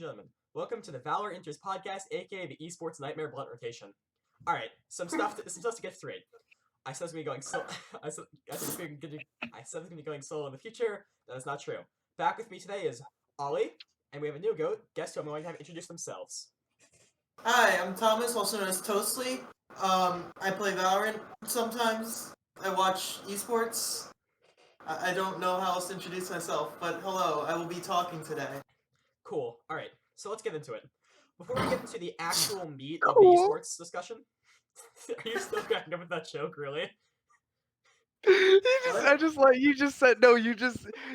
gentlemen, welcome to the Valor-Inters podcast, aka the esports nightmare blunt rotation. All right, some stuff to get straight. I said it's gonna be going so. I said it's gonna be going solo in the future. That is not true. Back with me today is Ollie, and we have a new guest who I'm going to have introduce themselves. Hi, I'm Thomas, also known as Toastly. I play Valorant sometimes. I watch esports. I don't know how else to introduce myself, but hello, I will be talking today. Cool. All right, so let's get into it. Before we get into the actual meat of the esports discussion, are you still cracking up with that joke, really? You just said no.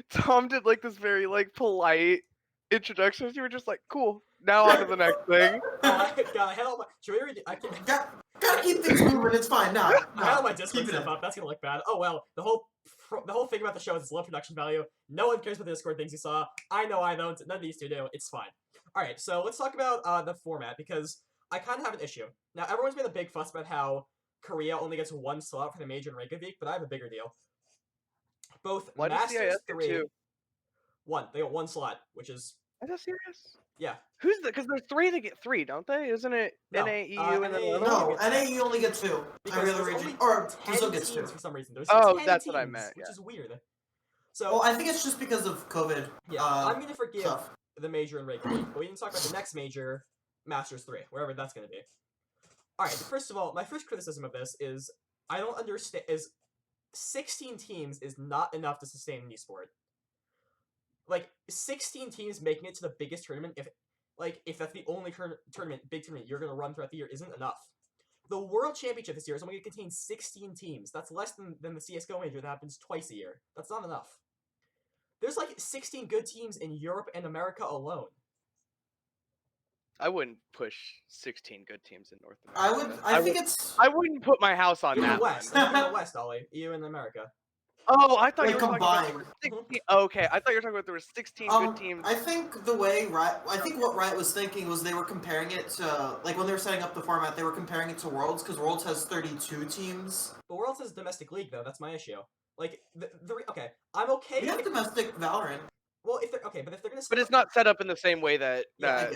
Tom did like this very like polite introduction. You were just like, cool. Now on to the next thing. God, I had all my. Should we read? I can. Gotta keep things moving. It's fine. No, I had all my Discord stuff up. That's gonna look bad. Oh well. The whole thing about the show is its low production value. No one cares about the Discord things you saw. I know I don't. None of these two do. It's fine. All right. So let's talk about the format because I kind of have an issue. Now everyone's made a big fuss about how Korea only gets one slot for the major in Reykjavik, but I have a bigger deal. Both Why does Masters CIS 3, two? they got one slot, which is Are you serious? yeah. Who's the? Because there's three to get three, don't they? Isn't it No, NAEU and then NAEU another No, one? NAE only get two. Because Every other there's region, only or 10 Brazil gets teams two. for some reason. There's Oh, 10 that's teams, what I meant, which yeah. is weird. So Well, I think it's just because of COVID. yeah, I'm gonna forgive stuff. the major in Reykjavik, but we need to talk about the next major, Masters 3, wherever that's gonna be. Alright, first of all, my first criticism of this is I don't understand 16 teams is not enough to sustain an esport. Like 16 teams making it to the biggest tournament, if that's the only big tournament you're gonna run throughout the year, isn't enough. The World Championship this year is only going to contain 16 teams. That's less than the CSGO major that happens twice a year. That's not enough. There's like 16 good teams in Europe and America alone. I wouldn't push 16 good teams in North America. I I wouldn't put my house on In that the West. one. I think in the West, Ollie. You in America. Oh, I thought Like you were talking about there combined. were 16. Okay, I thought you were talking about there were 16 good teams. I think what Riot was thinking was they were comparing it to, like, when they were setting up the format, they were comparing it to Worlds, because Worlds has 32 teams. But Worlds has domestic league, though. That's my issue. Like, okay, I'm okay. We have domestic Valorant. Well, if they're gonna. But it's not set up in the same way that Yeah,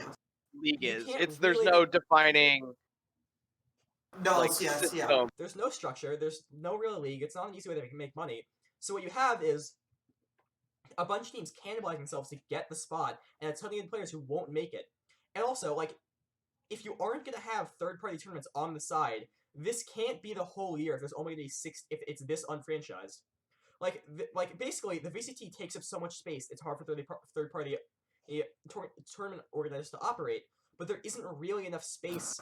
League You is. can't There's really- no defining No, like yes, system. yeah. There's no structure. There's no real league. It's not an easy way to make money. So what you have is a bunch of teams cannibalizing themselves to get the spot, and a ton of players who won't make it. And also, like, if you aren't gonna have third-party tournaments on the side, this can't be the whole year. If there's only gonna be 6, if it's this unfranchised, like basically the VCT takes up so much space. It's hard for third-party tournament organizers to operate. But there isn't really enough space.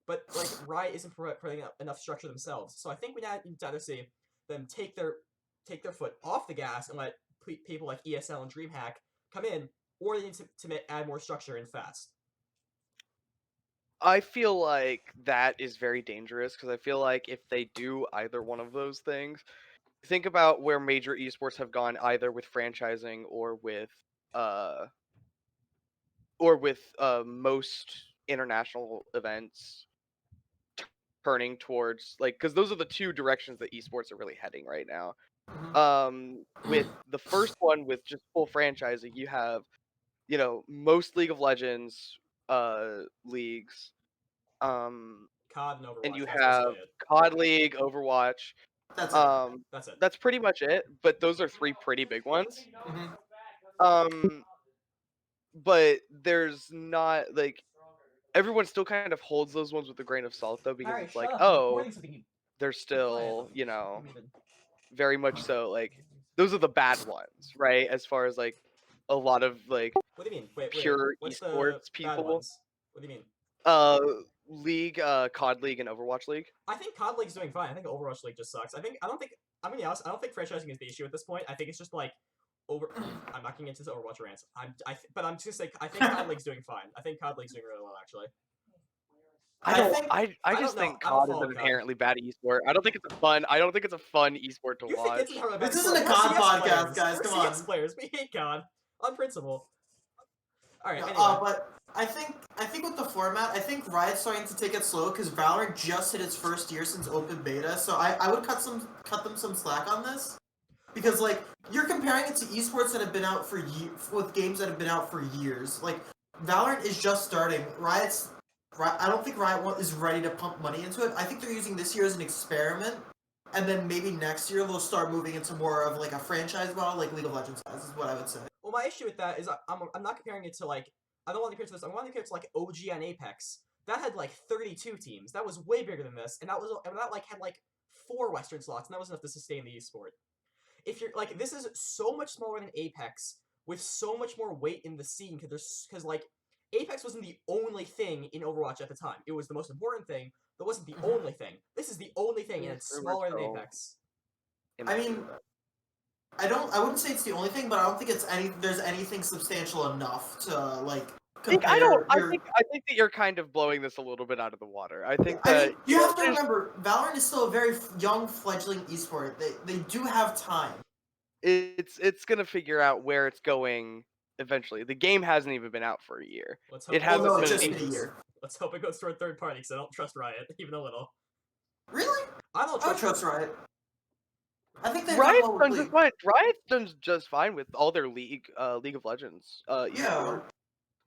But like Riot isn't providing enough structure themselves. So I think we need to either see them take their foot off the gas and let people like ESL and DreamHack come in, or they need to add more structure and fast. I feel like that is very dangerous because I feel like if they do either one of those things, think about where major esports have gone either with franchising or with most international events turning towards, like, because those are the two directions that esports are really heading right now. With the first one, with just full franchising, you have, most League of Legends leagues, COD and Overwatch. and you that's have basically it. COD League, Overwatch. That's it. That's it. That's pretty much it. But those are three pretty big ones. Mhm. But there's not, like, everyone still kind of holds those ones with a grain of salt, though, because it's like, they're still, very much so, like, those are the bad ones, right? As far as, like, a lot of, like, What do you mean? Wait, pure what's the esports bad people. ones? What do you mean? League, COD League, and Overwatch League. I think COD League's doing fine. I think Overwatch League just sucks. I'm gonna be honest. I don't think franchising is the issue at this point. I think it's just like I'm not getting into this Overwatch rants. But I'm just like I think COD League's doing fine. I think COD League's doing really well actually. I just think COD is an inherently bad esport. I don't think it's a fun esport to watch. This isn't a COD podcast, guys. Come on. Players, we hate COD on principle. All right. Anyway. But I think with the format, I think Riot's starting to take it slow because Valorant just hit its first year since open beta. So I would cut them some slack on this, because like you're comparing it to esports that have been out with games that have been out for years. Like Valorant is just starting. I don't think Riot is ready to pump money into it. I think they're using this year as an experiment, and then maybe next year they'll start moving into more of like a franchise model, like League of Legends has, is what I would say. Well, my issue with that is I'm not comparing it to like, I don't want to compare it to this. I want to compare it to like OG and Apex. That had like 32 teams. That was way bigger than this, and that like had like 4 Western slots, and that was enough to sustain the esport. If you're like, this is so much smaller than Apex with so much more weight in the scene because like Apex wasn't the only thing in Overwatch at the time. It was the most important thing, but wasn't the only thing. This is the only thing, and it's smaller than Apex. I mean, I wouldn't say it's the only thing, but I don't think there's anything substantial enough to like compare. I think that you're kind of blowing this a little bit out of the water. I think that you have to remember, Valorant is still a very young fledgling esport. They do have time. It's gonna figure out where it's going eventually. The game hasn't even been out for a year. It hasn't been just a year. Let's hope it goes toward third party, because I don't trust Riot even a little. Really? I don't trust Riot. I think they Riot's done just fine. Riot's done just fine with all their League of Legends. Yeah.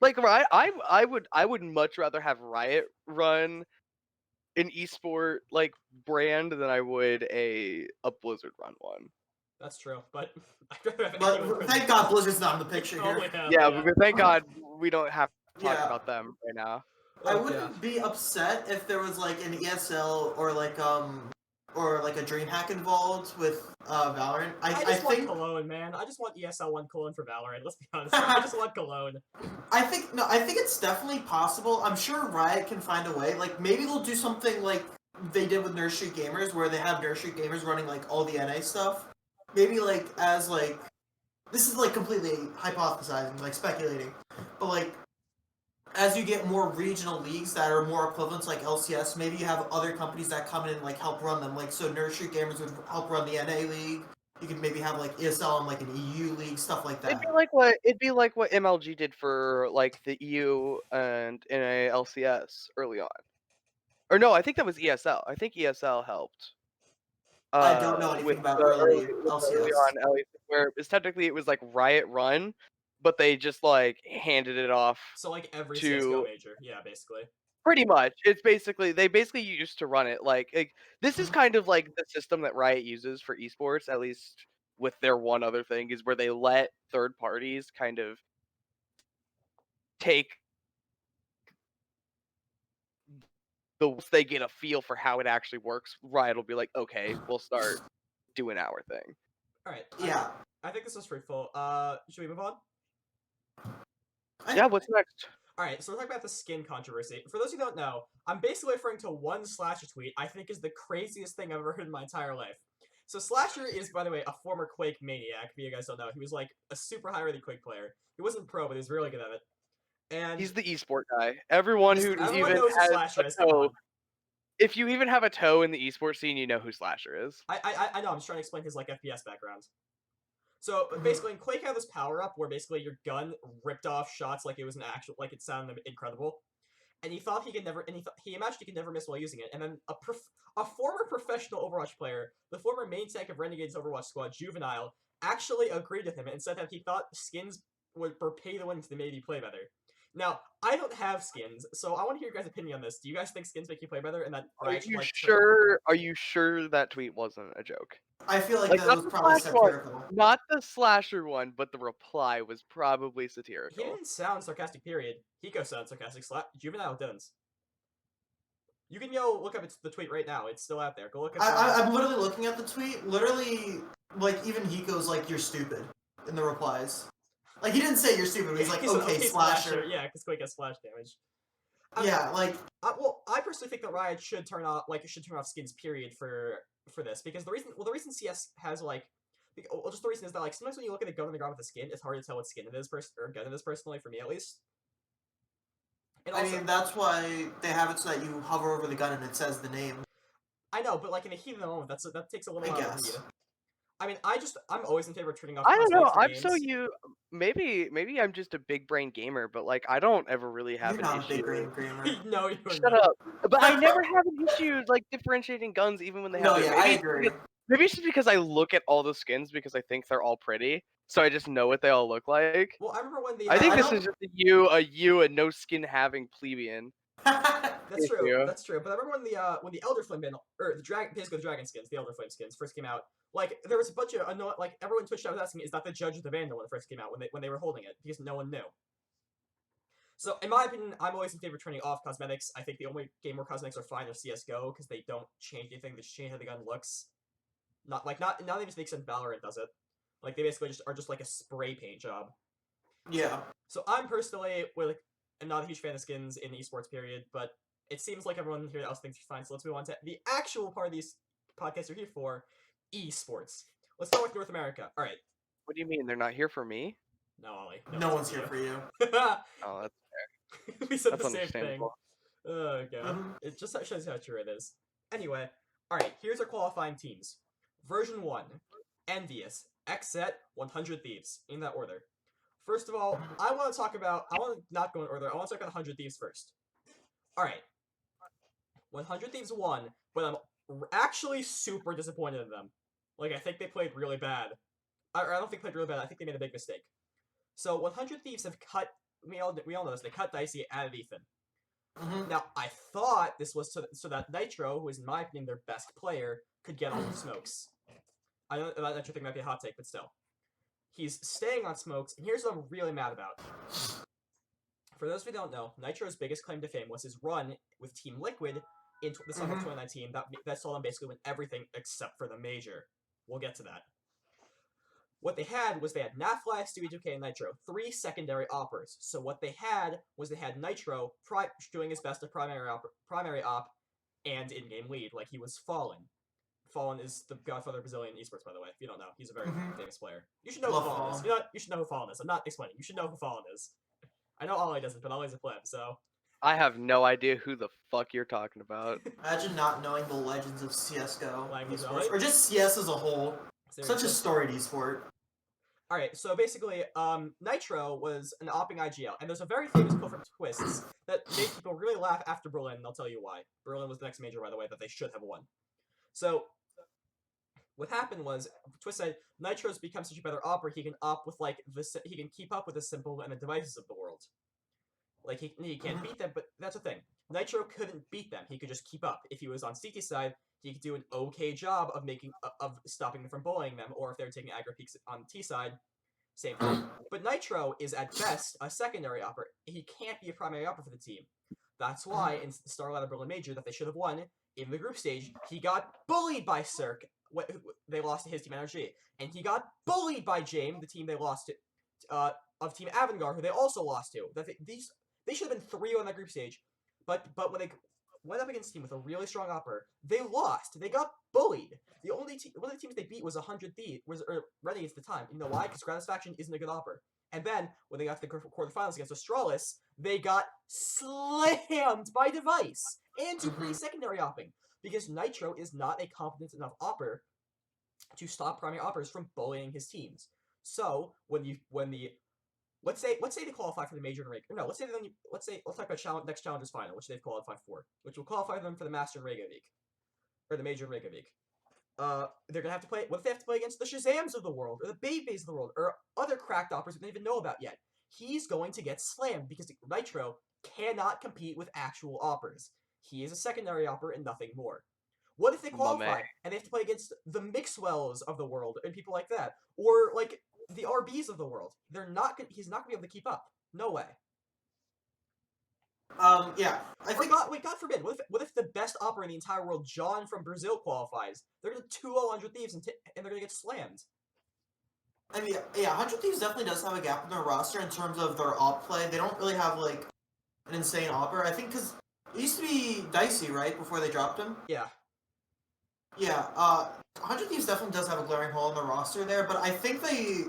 Like Riot, I would much rather have Riot run an esport like brand than I would a Blizzard run one. That's true, but I'd rather have thank God Blizzard's not in the picture here. Yeah, but thank God we don't have to talk about them right now. I wouldn't be upset if there was like an ESL or like a DreamHack involved with Valorant. I just want Cologne, man. I just want ESL 1 Cologne for Valorant. Let's be honest. I just want Cologne. I think it's definitely possible. I'm sure Riot can find a way. Like maybe they'll do something like they did with Nurse Street Gamers, where they have Nurse Street Gamers running like all the NA stuff. Maybe like as like this is like completely hypothesizing, like speculating, but like as you get more regional leagues that are more equivalent to like LCS, maybe you have other companies that come in and like help run them. Like so Nurse Street Gamers would help run the NA league. You could maybe have like ESL and like an EU league, stuff like that. It'd be like what MLG did for like the EU and NA LCS early on. Or no, I think that was ESL. I think ESL helped. I don't know anything about early LCS. Early on, where technically it was like Riot run, but they just like handed it off. So like every CS:GO major, yeah, basically. Pretty much, they basically used to run it like this is kind of like the system that Riot uses for esports, at least with their one other thing, is where they let third parties kind of take they get a feel for how it actually works. Riot will be like, okay, we'll start doing our thing. All right. Yeah. I think this is fruitful. Should we move on? Yeah. What's next? All right. So we're talking about the skin controversy. For those who don't know, I'm basically referring to one Slasher tweet I think is the craziest thing I've ever heard in my entire life. So Slasher is, by the way, a former Quake maniac. If you guys don't know, he was like a super high-rated Quake player. He wasn't pro, but he was really good at it. And he's the esport guy. Everyone who even knows has Slasher a toe, if you even have a toe in the esport scene, you know who Slasher is. I know. I'm just trying to explain his like FPS background. So basically, in Quake had this power up where basically your gun ripped off shots like it was an actual, like it sounded incredible, and he thought he could never, and he imagined he could never miss while using it. And then a former professional Overwatch player, the former main tank of Renegade's Overwatch squad, Juvenile, actually agreed with him and said that he thought skins were pay to win to make you play better. Now, I don't have skins, so I want to hear your guys' opinion on this. Do you guys think skins make you play better? And that Are you sure that tweet wasn't a joke? I feel like that was probably satirical. Not the Slasher one, but the reply was probably satirical. He didn't sound sarcastic, period. Hiko sounds sarcastic. Juvenile didn't. You can look up the tweet right now. It's still out there. Go look at I'm literally looking at the tweet. Literally, like, even Hiko's like, you're stupid in the replies. Like, he didn't say you're stupid, but he's like, okay, Slasher. Yeah, because Quake has splash damage. Well, I personally think that Riot should turn off skins, period, for this, because the reason CS has just the reason is that like sometimes when you look at the gun on the ground with the skin, it's hard to tell what skin it is or gun it is personally, for me at least. And I mean, that's why they have it so that you hover over the gun and it says the name. I know, but like in a heat of the moment, that takes a little while to read. I mean, I'm always in favor of turning off. I don't know. Maybe I'm just a big brain gamer, but like I don't ever really have an issue. You're not a big brain gamer. No, you're Shut up. But I never have an issue like differentiating guns, even when they have. No, yeah, I agree. Maybe it's just because I look at all the skins because I think they're all pretty, so I just know what they all look like. Well, I remember when the I think I this don't- is just a you, and no skin having plebeian. that's true. issue. That's true. But I remember when the Elder Flame or the dragon, basically the dragon skins, the Elder Flame skins first came out. Like there was a bunch of like everyone Twitch chat was asking, is that the Judge of the Vandal when it first came out when they were holding it because no one knew. So in my opinion, I'm always in favor of turning off cosmetics. I think the only game where cosmetics are fine are CS:GO because they don't change anything. They just change how the gun looks. Not even to the extent Valorant does it. Like they basically are just like a spray paint job. Yeah. So I'm personally I'm not a huge fan of skins in the esports period, but it seems like everyone here else thinks you're fine. So let's move on to the actual part of these podcasts you're here for, esports. Let's start with North America. All right. What do you mean they're not here for me? No, Ollie. No one's here for you. Oh, We said that's the same thing. understandable. Oh god. It just shows how true it is. Anyway, alright, here's our qualifying teams. Version 1, Envious, Xset, 100 Thieves. In that order. First of all, I want to not go in order, I want to talk about 100 Thieves first. Alright. 100 Thieves won, but I'm actually super disappointed in them. Like, I think they played really bad. I don't think they played really bad, I think they made a big mistake. So, 100 Thieves have cut, we all know this, they cut Dicey out of Ethan. Now, I thought this was so that Nitro, who is in my opinion their best player, could get on Smokes. I know that Nitro thing might be a hot take, but still. He's staying on Smokes, and here's what I'm really mad about. For those who don't know, Nitro's biggest claim to fame was his run with Team Liquid in the summer of 2019 that saw them basically win everything except for the major. We'll get to that. What they had was they had Nafly, Stewie 2K, and Nitro, 3 secondary oppers. So what they had was they had Nitro doing his best at primary op and in-game lead, like he was Fallen. Fallen is the godfather of Brazilian esports, by the way. If you don't know, he's a very famous player. You should know who Fallen is. You should know who Fallen is. I'm not explaining. You should know who Fallen is. I know Ollie doesn't, but Ollie's a pleb, so. I have no idea who the fuck you're talking about. Imagine not knowing the legends of CS:GO Esports, or just CS as a whole. Seriously. Such a storied esport. Alright, so basically, Nitro was an opping IGL, and there's a very famous quote from Twists that made people really laugh after Berlin, and I'll tell you why. Berlin was the next major, by the way, that they should have won. So, what happened was, Twist said, Nitro's become such a better opper, he can op with, like, he can keep up with the simple and the devices of the world. Like, he can't beat them, but that's the thing. Nitro couldn't beat them, he could just keep up. If he was on CT side, he could do an okay job of stopping them from bullying them, or if they were taking aggro peeks on T side, same thing. But Nitro is at best a secondary opper. He can't be a primary opper for the team. That's why in the Starlight of Berlin Major that they should have won in the group stage, he got bullied by Cirque. They lost to his team Energy, and he got bullied by James, the team they lost to, of Team Avangard, who they also lost to. They should have been 3-0 in that group stage, but when they went up against a team with a really strong opper, they lost. They got bullied. One of the teams they beat was 100 Thieves, or Renegades at the time. You know why? Because Gratisfaction isn't a good opper. And then, when they got to the quarterfinals against Astralis, they got slammed by Device and Dupree secondary opping. Because Nitro is not a competent enough opper to stop primary oppers from bullying his teams. So, let's say they qualify for the major in Reykjavik. No, let's talk about next Challengers final, which they've qualified for, which will qualify them for the Master in Reykjavik, or the major in Reykjavik. They're gonna have to play. What if they have to play against the Shazams of the world, or the Beyblades of the world, or other cracked oppers we don't even know about yet? He's going to get slammed because Nitro cannot compete with actual oppers. He is a secondary opper and nothing more. What if they qualify and they have to play against the Mixwells of the world and people like that, or like the RBs of the world? He's not gonna be able to keep up. No way. Yeah. God forbid. What if the best operator in the entire world, John from Brazil, qualifies? They're gonna 2-0 100 Thieves and they're gonna get slammed. I mean, yeah, 100 Thieves definitely does have a gap in their roster in terms of their op play. They don't really have like an insane opper. I think because it used to be Dicey, right, before they dropped him. Yeah. Yeah. 100 Thieves definitely does have a glaring hole in the roster there, but I think they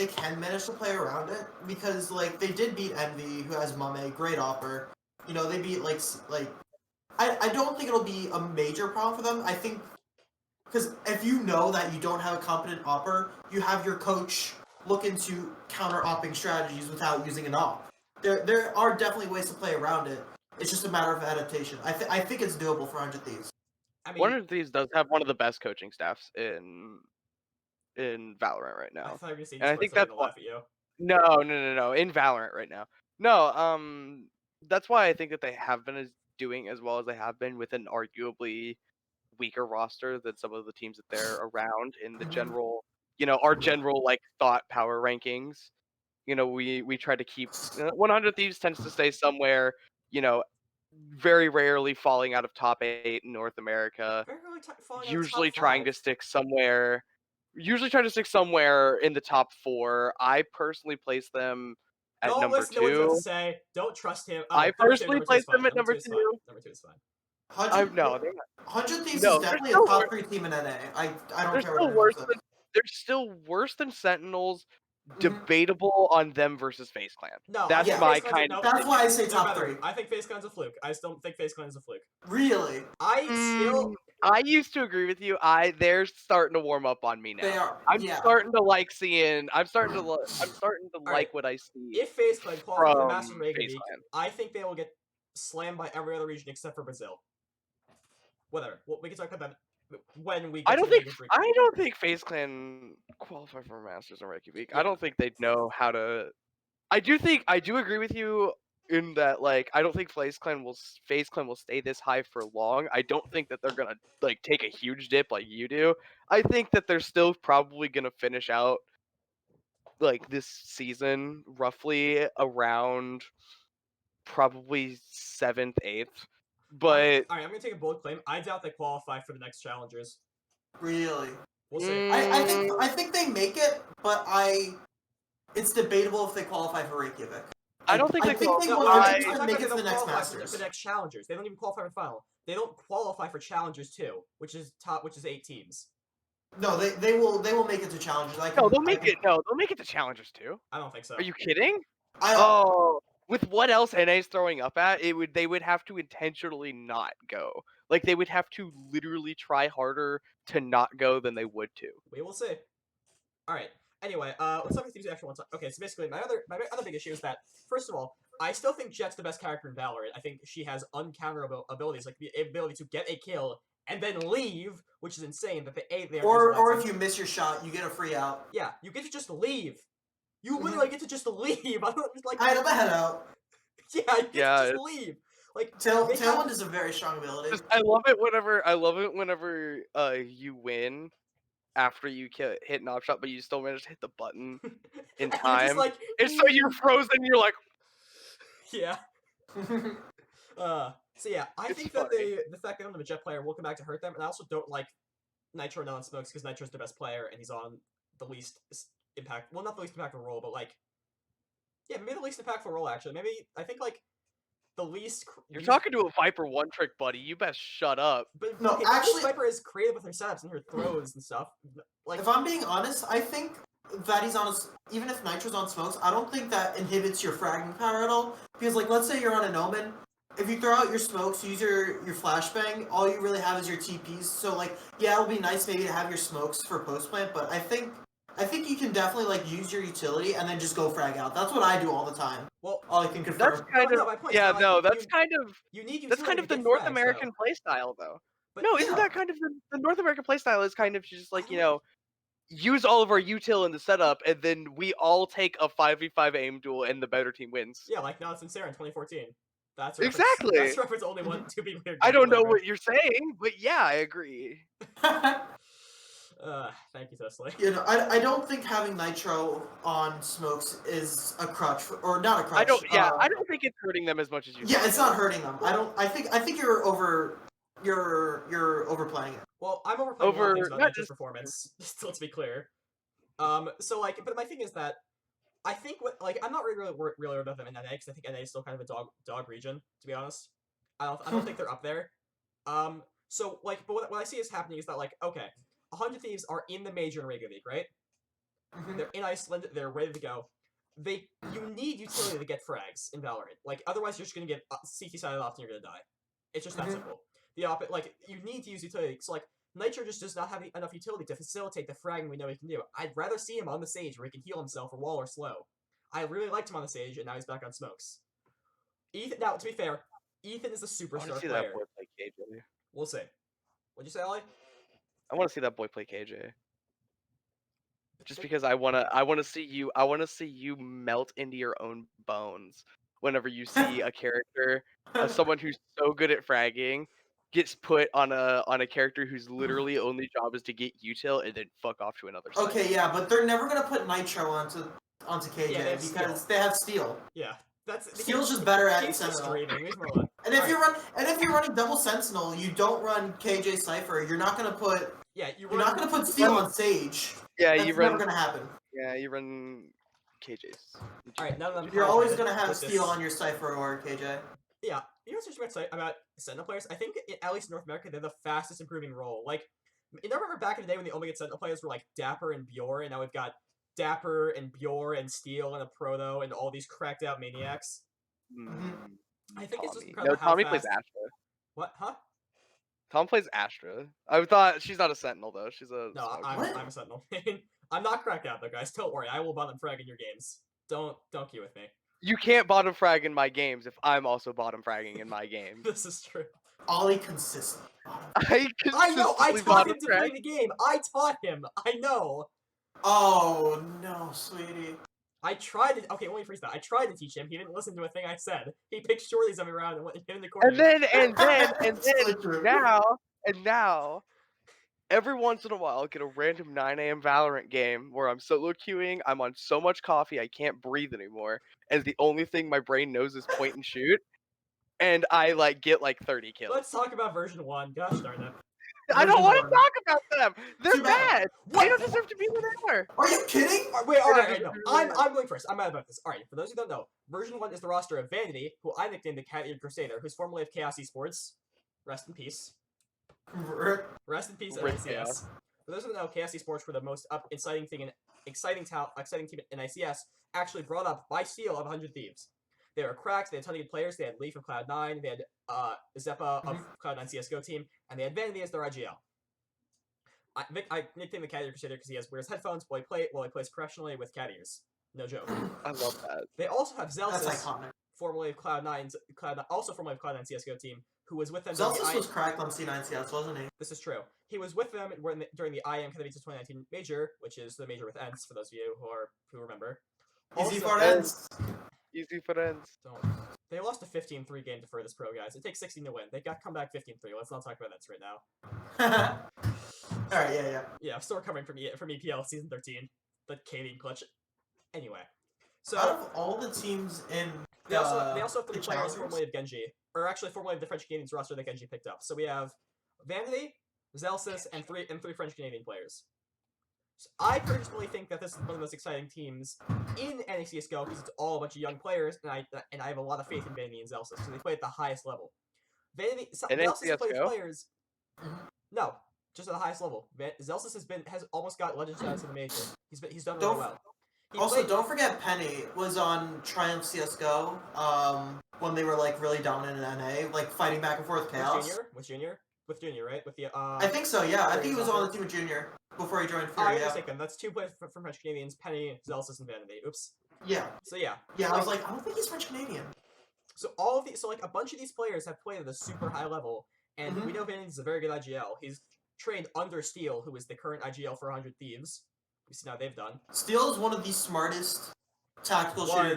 can manage to play around it because like they did beat Envy, who has Mame, great opper. You know, they beat like I don't think it'll be a major problem for them. I think because if you know that you don't have a competent opper, you have your coach look into counter opping strategies without using an op. There are definitely ways to play around it. It's just a matter of adaptation. I think it's doable for 100 Thieves. I mean, 100 Thieves does have one of the best coaching staffs in in Valorant right I now, thought you were gonna say and I esports. think I was that's gonna why. laugh at you. No, in Valorant right now. No, that's why I think that they have been doing as well as they have been with an arguably weaker roster than some of the teams that they're around in the general, our general like thought power rankings. We try to keep 100 Thieves tends to stay somewhere, very rarely falling out of top 8 in North America. Very early falling out of Usually top trying 5. to stick somewhere. Usually trying to stick somewhere in the top 4. I personally place them at Don't number listen to what he's about to 2. say. Don't trust him. I Oh, number 2, personally number 2 is place fine. them at Number 2 number is fine. 2. Number 2 is fine. No, they're not. 100 Thieves is No, they're definitely a still top 3 team in NA. I they're don't care what still anyone worse says. than they're still worse than Sentinels. Mhm. Debatable on them versus FaZe Clan. No, That's I think my FaZe Clan's kind no, of That's why I opinion. say they're top better. 3. I think FaZe Clan's a fluke. I still think FaZe Clan's a fluke. Really? I still. I used to agree with you. They're starting to warm up on me now. They are. I'm Yeah. starting to like seeing. I'm starting to Alright, like what I see If FaZe Clan qualifies for the from Masters in FaZe Reykjavik, Clan. I think they will get slammed by every other region except for Brazil. Whatever. Well, we can talk about that when we get I to don't the think Vegas I don't think FaZe Clan qualify for Masters in Reykjavik. Yeah. I don't think they'd know how to. I do agree with you in that like I don't think FaZe Clan will stay this high for long. I don't think that they're gonna like take a huge dip like you do. I think that they're still probably gonna finish out like this season roughly around probably 7th, 8th. But I'm gonna take a bold claim. I doubt they qualify for the next challengers. Really? We'll see. I think they make it, but it's debatable if they qualify for Reykjavik. I don't think I they think they qualify. I'm 100% talking make about it they to the don't next qualify Masters. for the next challengers. They don't even qualify for the final. They don't qualify for challengers too, which is 8 teams. No, they will make it to challengers. No, they'll make it. No, they'll make it to challengers too. I don't think so. Are you kidding? I Oh, with what else NA's throwing up at, they would have to intentionally not go. Like they would have to literally try harder to not go than they would to. We will see. All right. Anyway, let's talk about things we actually want to. Okay, so basically, my other big issue is that first of all, I still think Jet's the best character in Valorant. I think she has uncounterable abilities, like the ability to get a kill and then leave, which is insane. That they or if you miss your shot, you get a free out. yeah, you get to just leave. You literally get to just leave. I don't like. Head up, head out. Yeah, you get to just leave. Like Tailwind is a very strong ability. I love it whenever you win after you hit an op shot, but you still manage to hit the button in and time. you're just like, and so you're frozen. You're like, yeah. So yeah, I It's think that funny. the fact that I'm a Jet player will come back to hurt them, and I also don't like Nitro non smokes because Nitro's the best player and he's on the least impact. Well, not the least impactful role, but like, yeah, maybe the least impactful role actually. Maybe I think like the least. You're talking to a Viper one trick, buddy. You best shut up. But No, okay, actually- Viper is creative with her setups and her throws and stuff. Like, If I'm being honest, I think that he's on even if Nitro's on smokes, I don't think that inhibits your fragging power at all. Because like, let's say you're on an Omen, if you throw out your smokes, use your flashbang, all you really have is your TPs. So like, yeah, it'll be nice maybe to have your smokes for post plant, but I think you can definitely like use your utility and then just go frag out. That's what I do all the time. well, all I can confirm. That's kind of my point. yeah. Is that, No, like, that's kind of you need that's kind utility of the to get North frags, American though. playstyle, though. But No, yeah. isn't that kind of the North American playstyle? Is kind of just like use all of our util in the setup, and then we all take a 5v5 aim duel, and the better team wins. Yeah, like Nonsense Sarah in 2014. That's Exactly. That's reference only one to be clear. I don't know what you're saying, but yeah, I agree. Thank you, Toastly. You know, I don't think having Nitro on smokes is a crutch, or not a crutch. I don't. Yeah, I don't think it's hurting them as much as you. Yeah, it's not hurting them. I think you're overplaying it. Well, I'm overplaying a lot of things about Nitro's performance. Just let's be clear. So like, but my thing is that I think I'm not really worried about them in NA because I think NA is still kind of a dog region, to be honest. I don't think they're up there. So like, but what I see is happening is that like, okay, 100 Thieves are in the major in Reykjavik, right? Mhm. They're in Iceland. They're ready to go. You need utility to get frags in Valorant. Like otherwise, you're just gonna get CT sided off and you're gonna die. It's just that simple. The opposite, like you need to use utility. So like Nitro just does not have enough utility to facilitate the fragging we know he can do. I'd rather see him on the stage where he can heal himself or wall or slow. I really liked him on the stage, and now he's back on smokes. Ethan, now to be fair, Ethan is a I want superstar to see player. that boy play KJ. We'll see. What'd you say, Ollie? I want to see that boy play KJ. just because I wanna see you melt into your own bones whenever you see a character, someone who's so good at fragging gets put on a character whose literally only job is to get util and then fuck off to another site. Okay, yeah, but they're never gonna put Nitro onto KJ Yeah, they have because Steel. they have Steel. Yeah, Steel's just better at He's just Sentinel. screaming. Leave him alone. And if you're running double Sentinel, you don't run KJ Cypher. You're not gonna put not gonna put Steel on Sage. Yeah, That's never gonna happen. Yeah, you run KJs. Alright, none of them. You're always gonna have Steel on your Cypher or KJ. Yeah, you know what's interesting about Sentinel players? I think, at least in North America, they're the fastest improving role. Like, you know, remember back in the day when the Omega Sentinel players were like Dapper and Bjor, and now we've got Dapper and Bjor and Steel and a Proto and all these cracked out maniacs? I think it's just incredible how Tommy fast... plays Astra. What? Huh? Tom plays Astra. I thought she's not a Sentinel though. She's a No, I'm a Sentinel. I'm not cracked out though, guys. Don't worry. I will bottom frag in your games. Don't queue with me. You can't bottom frag in my games if I'm also bottom fragging in my game. This is true. Ollie consistent. I know. I taught him to play the game. I taught him. I know. Oh no, sweetie. I tried to. Okay, let me freeze that. I tried to teach him. He didn't listen to a thing I said. He picked shorties of me around and went in the corner. And now, every once in a while, I'll get a random 9 a.m. Valorant game where I'm solo queuing. I'm on so much coffee I can't breathe anymore, and the only thing my brain knows is point and shoot. And I get 30 kills. Let's talk about version 1. Gosh darn it. I don't want to talk about them. They're bad. They don't deserve to be where they are. Are you kidding? Wait, alright, no. I'm going first. I'm mad about this. Alright, for those who don't know, version 1 is the roster of Vanity, who I nicknamed the Cat-Eared Crusader, who's formerly of Chaos Esports. Rest in peace. Rest in peace, NICS. For those who don't know, Chaos Esports were the most exciting team in ICS, actually brought up by Steel of 100 Thieves. They were cracked, they had a ton of good players, they had Leaf of Cloud9, they had Zeppa of Cloud9 CSGO team, and they had Vanity as their IGL. I nicknamed the Cat Eared Crusader because he wears headphones while he plays professionally with cat ears. No joke. I love that. They also have Zelsis, iconic. formerly of also formerly of Cloud9 CSGO team, who was with them. Zelsis was cracked on C9CS, wasn't he? This is true. He was with them during the IM Katowice 2019 major, which is the major with Ents, for those of you who remember. Easy for Ents. Easy for Ents. They lost a 15-3 game to Furthest Pro, guys. It takes 16 to win. They got come back 15-3. Let's not talk about Ents right now. Alright, yeah. Yeah, I'm still recovering from EPL Season 13. The Canadian clutch. Anyway. So, out of all the teams in they also have 3 players challengers? formerly of Genji. Or actually formerly of the French Canadians roster that Genji picked up. So we have Vanity, Zelsis, and three French Canadian players. So I personally think that this is one of the most exciting teams in NACSGO because it's all a bunch of young players, and I have a lot of faith in Vanity and Zelsis because they play at the highest level. Vanity, Zelsis plays players. No, just at the highest level. Zelsis has almost got legend status in the major. He's done really well. Don't forget Penny was on Triumph CSGO when they were really dominant in NA, fighting back and forth Chaos. With Junior, right? With the I think so. Yeah, I think he was on the team with Junior before he joined Fury. I was mistaken. That's 2 players from French Canadians: Penny, Zelsis, and Vanity. Oops. Yeah. So yeah. Yeah, I was like, I don't think he's French Canadian. So all of these, a bunch of these players have played at a super high level, and we know Vanity is a very good IGL. He's trained under Steel, who is the current IGL for 100 Thieves. We see how they've done. Steel is one of the smartest tactical shooter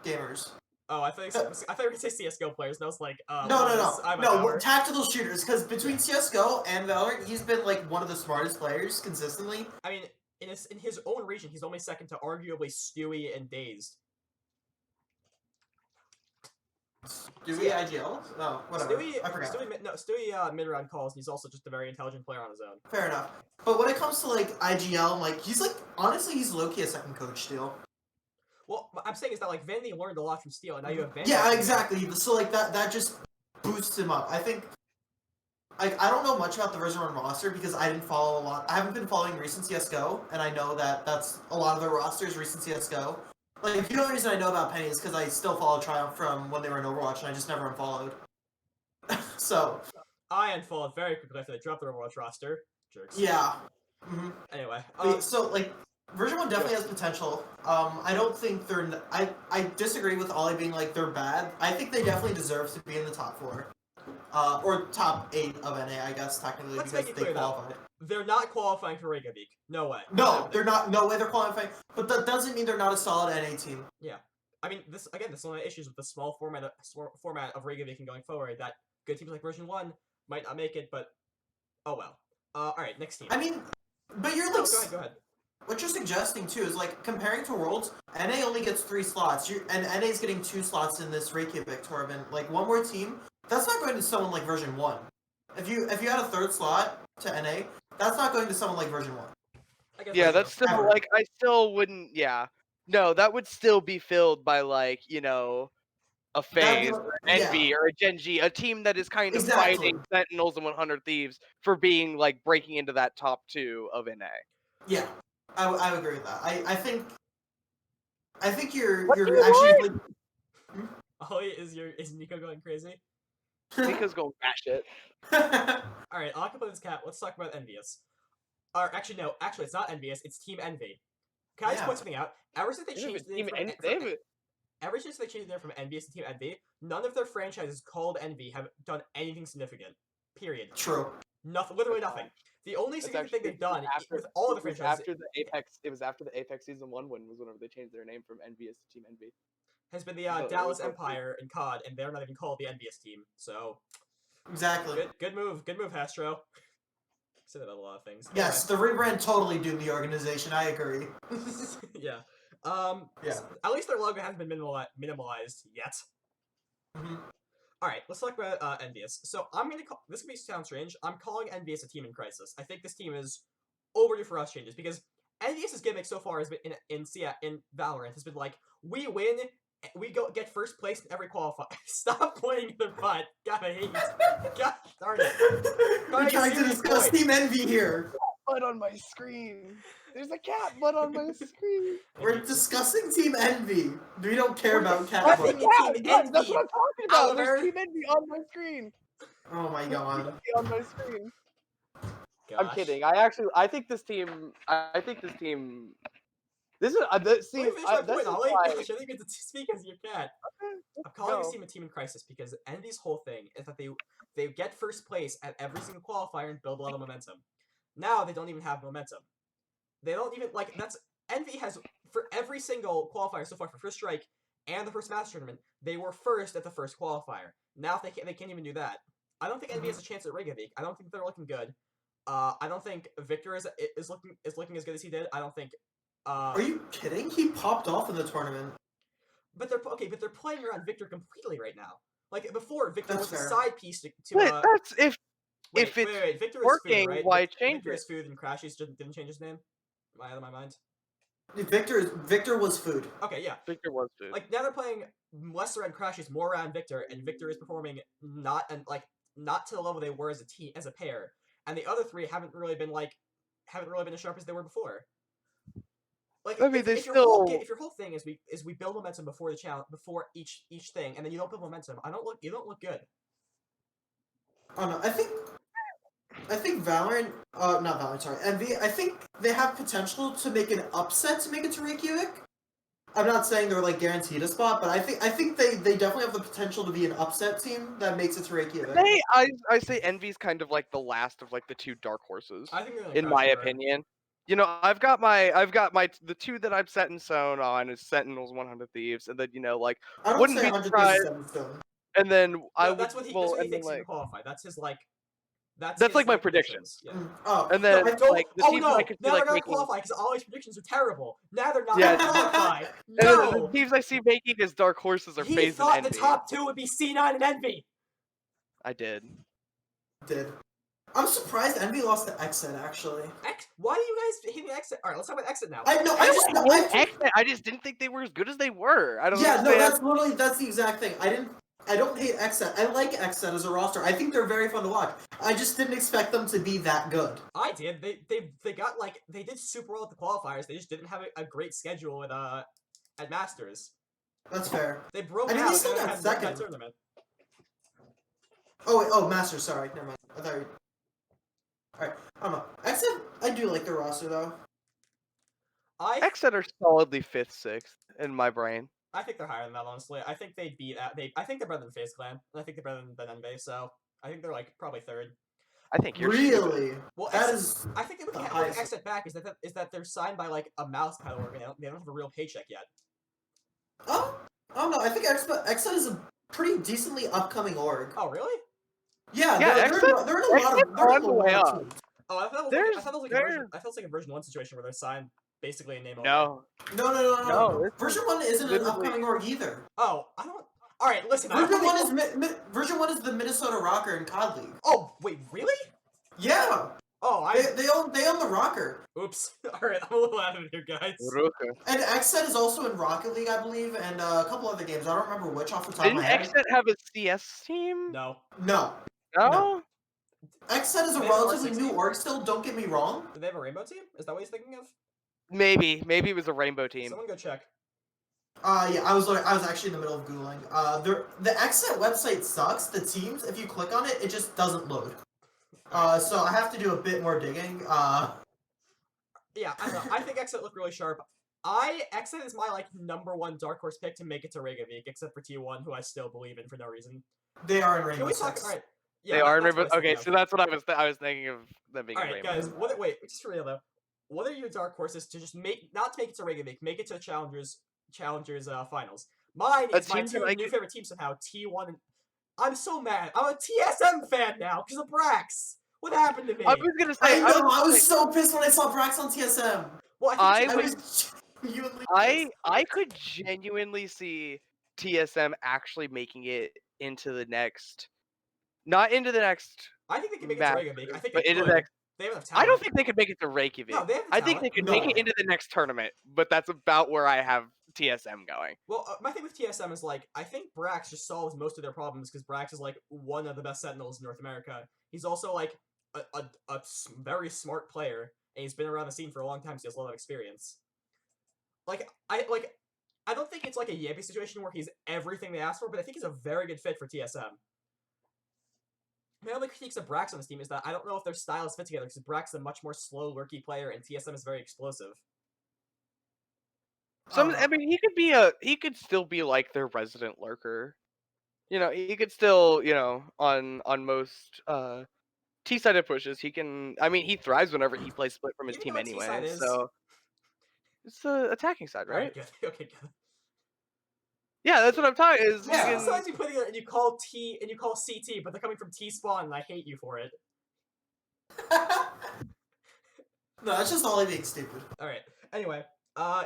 gamers. Oh, I thought you were going to say CSGO players, and I was like, No, tactical shooters, because between CSGO and Valorant, he's been, one of the smartest players, consistently. I mean, in his own region, he's only second to arguably Stewie and Dazed. Stewie IGL? Oh, whatever. I forgot. Stewie mid-round calls, and he's also just a very intelligent player on his own. Fair enough. But when it comes to, IGL, he's, honestly, he's low-key a second coach still. Well, what I'm saying is that, Vanity learned a lot from Steel, and now you have Vanity. Yeah, exactly. So, that just boosts him up. I think, I don't know much about the version 1 roster because I didn't follow a lot. I haven't been following recent CSGO, and I know that that's a lot of their rosters recent CSGO. The only reason I know about Penny is because I still follow Triumph from when they were in Overwatch, and I just never unfollowed. So. I unfollowed very quickly after they dropped their Overwatch roster. Jerks. Yeah. Anyway. Version 1 definitely has potential. I don't think they're... I disagree with Ollie being they're bad. I think they definitely deserve to be in the top 4. or top 8 of NA, I guess technically, Let's because make it they clear, though. qualified. They're not qualifying for Reykjavik. No way. No, they're not. No way they're qualifying. But that doesn't mean they're not a solid NA team. Yeah. I mean, this is one of the issues with the small format of Reykjavik and going forward, that good teams like version 1 might not make it, but oh well. Alright, next team. I mean, but you're No, like... go ahead. What you're suggesting, too, is, like, comparing to Worlds, NA only gets 3 slots, and NA's getting 2 slots in this Reykjavik tournament. Like, one more team, that's not going to someone like version 1. If you had a 3rd slot to NA, that's not going to someone like version 1. Yeah, that's still, Ever. like, I still wouldn't, yeah. No, that would still be filled by, like, you know, a FaZe, or an Envy, or a Genji, a team that is kind of fighting Sentinels and 100 Thieves for being, like, breaking into that top 2 of NA. Yeah, I would agree with that. I think you're What do you actually... Ollie, is Nico going crazy? Nico's going batshit. Alright, I'll play this cat. Let's talk about Envious. Or actually, no. Actually, it's not Envious. It's Team Envy. Can I just point something out? Ever since they changed the name from Envious to Team Envy, none of their franchises called Envy have done anything significant. Period. True. Nothing. Literally nothing. The only significant thing they've done with all of the franchises... It was after the Apex Season 1 win was whenever they changed their name from Envious to Team Envy. Has been the Dallas Empire in COD, and they're not even called the Envious team, so... Exactly. Good move, Hastro. Said that about a lot of things. Yes, the rebrand totally doomed the organization, I agree. Yeah. Yeah. At least their logo hasn't been minimalized yet. Alright, let's talk about Envious. So I'm gonna call... This could sound strange. I'm calling Envious a team in crisis. I think this team is overdue for us changes, because Envious's gimmick so far has been in Valorant has been like, we win, we get first place in every qualifier. Stop pointing at their butt. God, I hate you. God darn it. We're trying to discuss Team Envy here. Butt on my screen. There's a cat butt on my screen. We're discussing Team Envy. We don't care about cat butt. Team Envy. That's what I'm talking about. Oliver. There's Team Envy on my screen. Oh my god. On my screen. Gosh. I'm kidding. I think this team. This is see. Let me finish my point, Ollie. Why... I think you get to speak as you can. I'm calling this team a team in crisis because Envy's whole thing is that they get first place at every single qualifier and build a lot of momentum. Now they don't even have momentum. They don't even Envy has for every single qualifier so far for First Strike and the first Master Tournament. They were first at the first qualifier. Now they can't even do that. I don't think Envy has a chance at Reykjavik. I don't think they're looking good. I don't think Victor is looking as good as he did. I don't think. Are you kidding? He popped off in the tournament. But they're playing around Victor completely right now. Like before, Victor was a fair. side piece to. That's if it's Victor working, is food, right? why change Victor it? is food and Crashies didn't change his name. Am I out of my mind? Victor was food. Okay, yeah. Victor was food. Like now they're playing less around Crashies, more around Victor, and Victor is performing not to the level they were as a team, as a pair. And the other three haven't really been as sharp as they were before. Like, I mean, if your whole thing is we build momentum before the challenge, before each thing, and then you don't build momentum, you don't look good. Oh no, I think Valorant, not Valorant, sorry, Envy, I think they have potential to make an upset to make it to Reykjavik. I'm not saying they're like guaranteed a spot, but I think they definitely have the potential to be an upset team that makes it to Reykjavik. I say Envy's kind of like the last of like the two dark horses. I think in my opinion. You know, I've got the two that I'm set in stone on is Sentinels, 100 Thieves, and then like I wouldn't be surprised. And then that's what he thinks he can qualify. That's his like. That's like my predictions. Yeah. Oh, and then like the teams no, I could see now like they're making... not qualify because Ollie's predictions are terrible. Now they're not Yeah. qualify. No, No, the teams I see making as dark horses are he FaZe and thought Envy. the top two would be C9 and Envy. I did. I'm surprised Envy lost to Exit actually. Why do you guys hate the Exit? All right, let's talk about Exit now. I just didn't think they were as good as they were. I don't. Yeah, understand. no, that's the exact thing. I don't hate Exet. I like Exet as a roster. I think they're very fun to watch. I just didn't expect them to be that good. I did. They got they did super well at the qualifiers. They just didn't have a great schedule at Masters. That's fair. They broke out. They still got second. That tournament. Oh, Masters. Sorry, never mind. I thought you... Alright, I don't know. Exet, I do like their roster though. Exet are solidly 5th, 6th in my brain. I think they're higher than that, honestly. I think they beat. I think they're better than FaZe Clan. And I think they're better than Envy. So I think they're like probably third. I think you're stupid. Really? Well, That is I think they would the have highest. exit back is that they're signed by like a mouse pad org and they don't have a real paycheck yet. Oh, I don't know. I think Exet is a pretty decently upcoming org. Oh, really? Yeah, Yeah, they're in a lot of. They're in on the way up. teams. Oh, I thought it was There's- like, I thought it was like a there's- version. I thought it was like a version 1 situation where they're signed basically a name only. No. No. it's Version 1 isn't an literally- upcoming org either. Oh, I don't. All right, listen. I Version don't 1 think- is version 1 is the Minnesota Rocker in COD League. Oh, wait, really? Yeah, Oh, they own the Rocker. Oops. All right, I'm a little out of it here, guys. Ruka. And Exet is also in Rocket League, I believe, and a couple other games. I don't remember which off the top of Didn't my head. Exit have a CS team? No. No. No? Exet is a They have relatively R16? new org still, don't get me wrong. Do they have a rainbow team? Is that what he's thinking of? Maybe it was a rainbow team. Someone go check. Yeah, I was actually in the middle of Googling. The Exet website sucks. The teams, if you click on it, it just doesn't load. So I have to do a bit more digging. Yeah, I don't know. I think Exit look really sharp. Exit is my like #1 dark horse pick to make it to Reykjavik, except for T1, who I still believe in for no reason. They are in Can Rainbow we talk? Six. All right. Yeah, They are in that's what I rainbow. was thinking Okay, of. so that's what I was thinking of them being All in right, rainbow. guys. Wait, just for real though. What are your dark horses to just not to make it to Reykjavik, make it to Challengers finals? Mine A is my team that two I new could- favorite teams somehow. T1. And I'm so mad. I'm a TSM fan now because of Brax. What happened to me? I was gonna say. I know. I was so pissed when I saw Brax on TSM. Well, I I was- was genuinely I could genuinely see TSM actually making it into the next, not into the next, I think they can make it to match, Reykjavik. I think but they into could. the next. They have enough talent. I don't think they could make it to Reykjavik. No, they have the I think talent. they could make it No. into the next tournament, but that's about where I have TSM going. Well, my thing with TSM is like I think Brax just solves most of their problems because Brax is like one of the best Sentinels in North America. He's also like a very smart player, and he's been around the scene for a long time, so he has a lot of experience. I don't think it's like a Yampy situation where he's everything they asked for, but I think he's a very good fit for TSM. My only critiques of Brax on this team is that I don't know if their styles fit together because Brax is a much more slow, lurky player, and TSM is very explosive. I mean, he could still be like their resident lurker. You know, he could still, on most T-sided pushes, he can. I mean, he thrives whenever he plays split from his Even team though T-side anyway. is- So it's the attacking side, right? Alright, good. Okay, good. Yeah, that's what I'm talking. Is Yeah. you can- Sometimes you put it and you call T and you call CT, but they're coming from T spawn, and I hate you for it. No, that's just Ollie being stupid. All right. Anyway,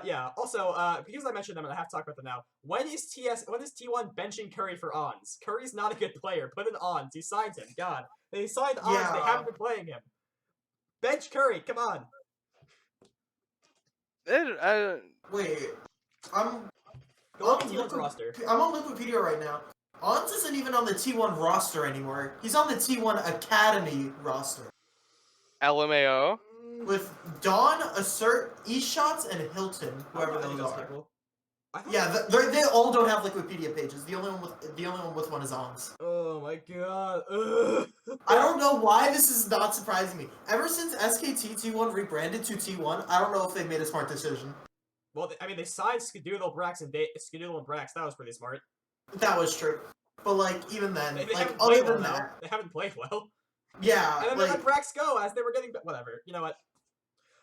yeah. Also, because I mentioned them, and I have to talk about them now. When is T1 benching Curry for Ons? Curry's not a good player. Put in Ons. He signed him. God, they signed Ons. They Yeah. haven't been playing him. Bench Curry. Come on. Wait, I'm Go look at on T1's roster. I'm on Wikipedia right now. Ons isn't even on the T1 roster anymore. He's on the T1 Academy roster LMAO. with Dawn, Assert, Eashots, and Hilton, I don't whoever know any those of are. people. I thought- Yeah, they all don't have Wikipedia pages. The only one with one is Ons. Oh my god. Ugh. I don't know why this is not surprising me. Ever since SKT T1 rebranded to T1, I don't know if they made a smart decision. Well, I mean, they signed Skadoodle, Brax, and Skadoodle and Brax. That was pretty smart. That was true. But like even then, They like haven't other played well than now. that, They haven't played well. yeah, And then they like let Brax go as they were getting whatever. You know what?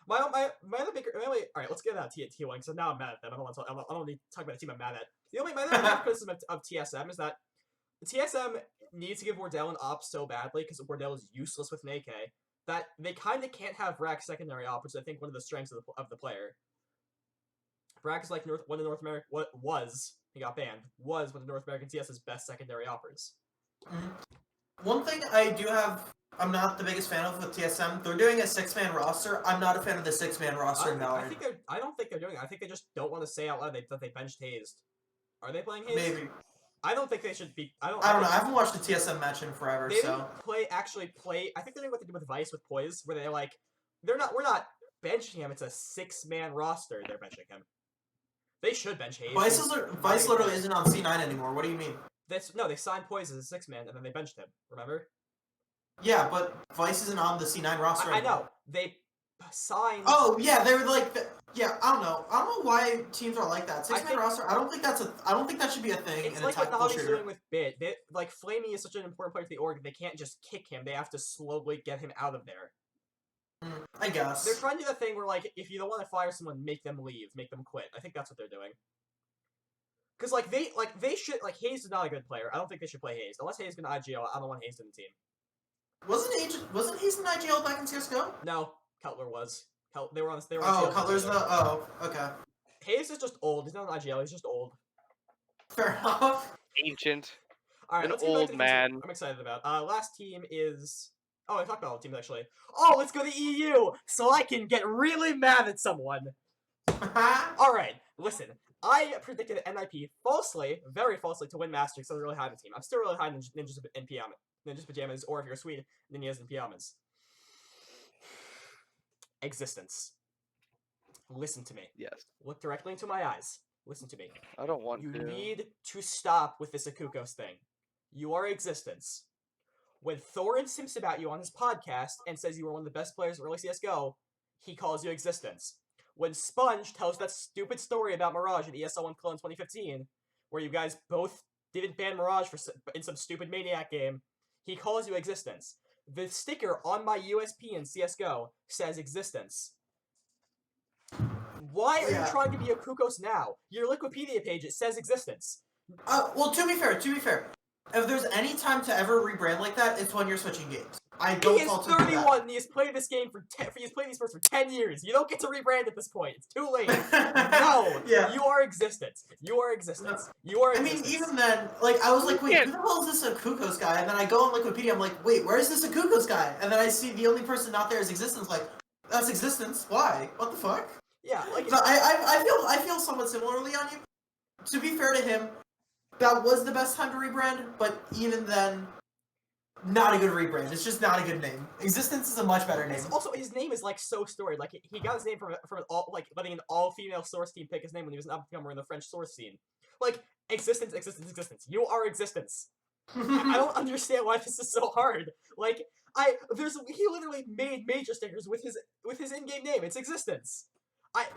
My other big all right. Let's get out T1 because now I'm mad at them. I don't need to talk about the team I'm mad at. My other big criticism of TSM is that TSM needs to give Wardell an op so badly because Wardell is useless with an AK that they kind of can't have Brax secondary op, which is I think one of the strengths of the player. Brax is like one of North America. What was he got banned? Was one of North American TS's best secondary operas. one thing I do have. I'm not the biggest fan of with TSM. They're doing a 6-man roster. I'm not a fan of the 6-man roster in I Valorant. think I don't think they're doing it. I think they just don't want to say out loud that they benched Hazed. Are they playing Hazed? Maybe. I don't think they should be. I don't I don't think- know. I haven't watched a TSM match in forever, They so didn't actually play. I think they're doing what they did with Vice with Poise, where they're like, we're not benching him. It's a 6-man roster. They're benching him. They should bench Hazed. Vice literally isn't on C9 anymore. What do you mean? No, they signed Poise as a 6-man and then they benched him. Remember? Yeah, but Vice isn't on the C9 roster I anymore. know they signed. Oh yeah, they were like, Yeah, I don't know. I don't know why teams are like that. Six-man think- roster. I don't think that should be a thing It's in like a what tactical Navi's shooter. doing with Bit. Like, Flamey is such an important player to the org, they can't just kick him. They have to slowly get him out of there. I guess. They're trying to do that thing where, like, if you don't want to fire someone, make them leave, make them quit. I think that's what they're doing. Because, they should, like, Hayes is not a good player. I don't think they should play Hayes. Unless Hayes is going to IGL, I don't want Hayes in the team. Wasn't Hayes in IGL back in CSGO? No, Cutler was. They were on Oh, CL Cutler's together. okay. Hayes is just old. He's not an IGL, he's just old. Fair enough. Ancient. Alright, An let's get back old to the man. teams I'm excited about. Last team is... Oh, I talked about all the teams, actually. Oh, let's go to EU, so I can get really mad at someone. Alright, listen. I predicted NIP falsely, very falsely, to win Masters, so I was really high on the team. I'm still really high on Ninja's Pajamas, or if you're sweet, Ninjas and Pyjamas. Existence. Listen to me. Yes. Look directly into my eyes. Listen to me. I don't want You to. need to stop with this Akukos thing. You are Existence. When Thorin simps about you on his podcast and says you were one of the best players in early CSGO, he calls you Existence. When Sponge tells that stupid story about Mirage in ESL 1 Clone 2015, where you guys both didn't ban Mirage in some stupid Maniac game, he calls you Existence. The sticker on my USP in CSGO says Existence. Why are you trying to be a Kukos now? Your Wikipedia page, it says Existence. Well, to be fair, if there's any time to ever rebrand like that, it's when you're switching games. I don't He is fault him for that. 31 and he has played this game he's played esports for 10 years. You don't get to rebrand at this point. It's too late. No. Yeah. You are Existence. You are Existence. You are I mean, Existence. even then, like, I was like, wait, who the hell is this Akukos guy? And then I go on Wikipedia, I'm like, wait, where is this Akukos guy? And then I see the only person not there is Existence, like, that's Existence? Why? What the fuck? Yeah, like... So I feel somewhat similarly on you. To be fair to him, that was the best time to rebrand, but even then, not a good rebrand. It's just not a good name. Existence is a much better name. Also, his name is, like, so storied. Like, he got his name from an all, like, letting an all-female source team pick his name when he was an up-and-comer in the French source scene. Like, Existence, Existence, Existence. You are Existence. I don't understand why this is so hard. Like, he literally made major stickers with his in-game name. It's Existence.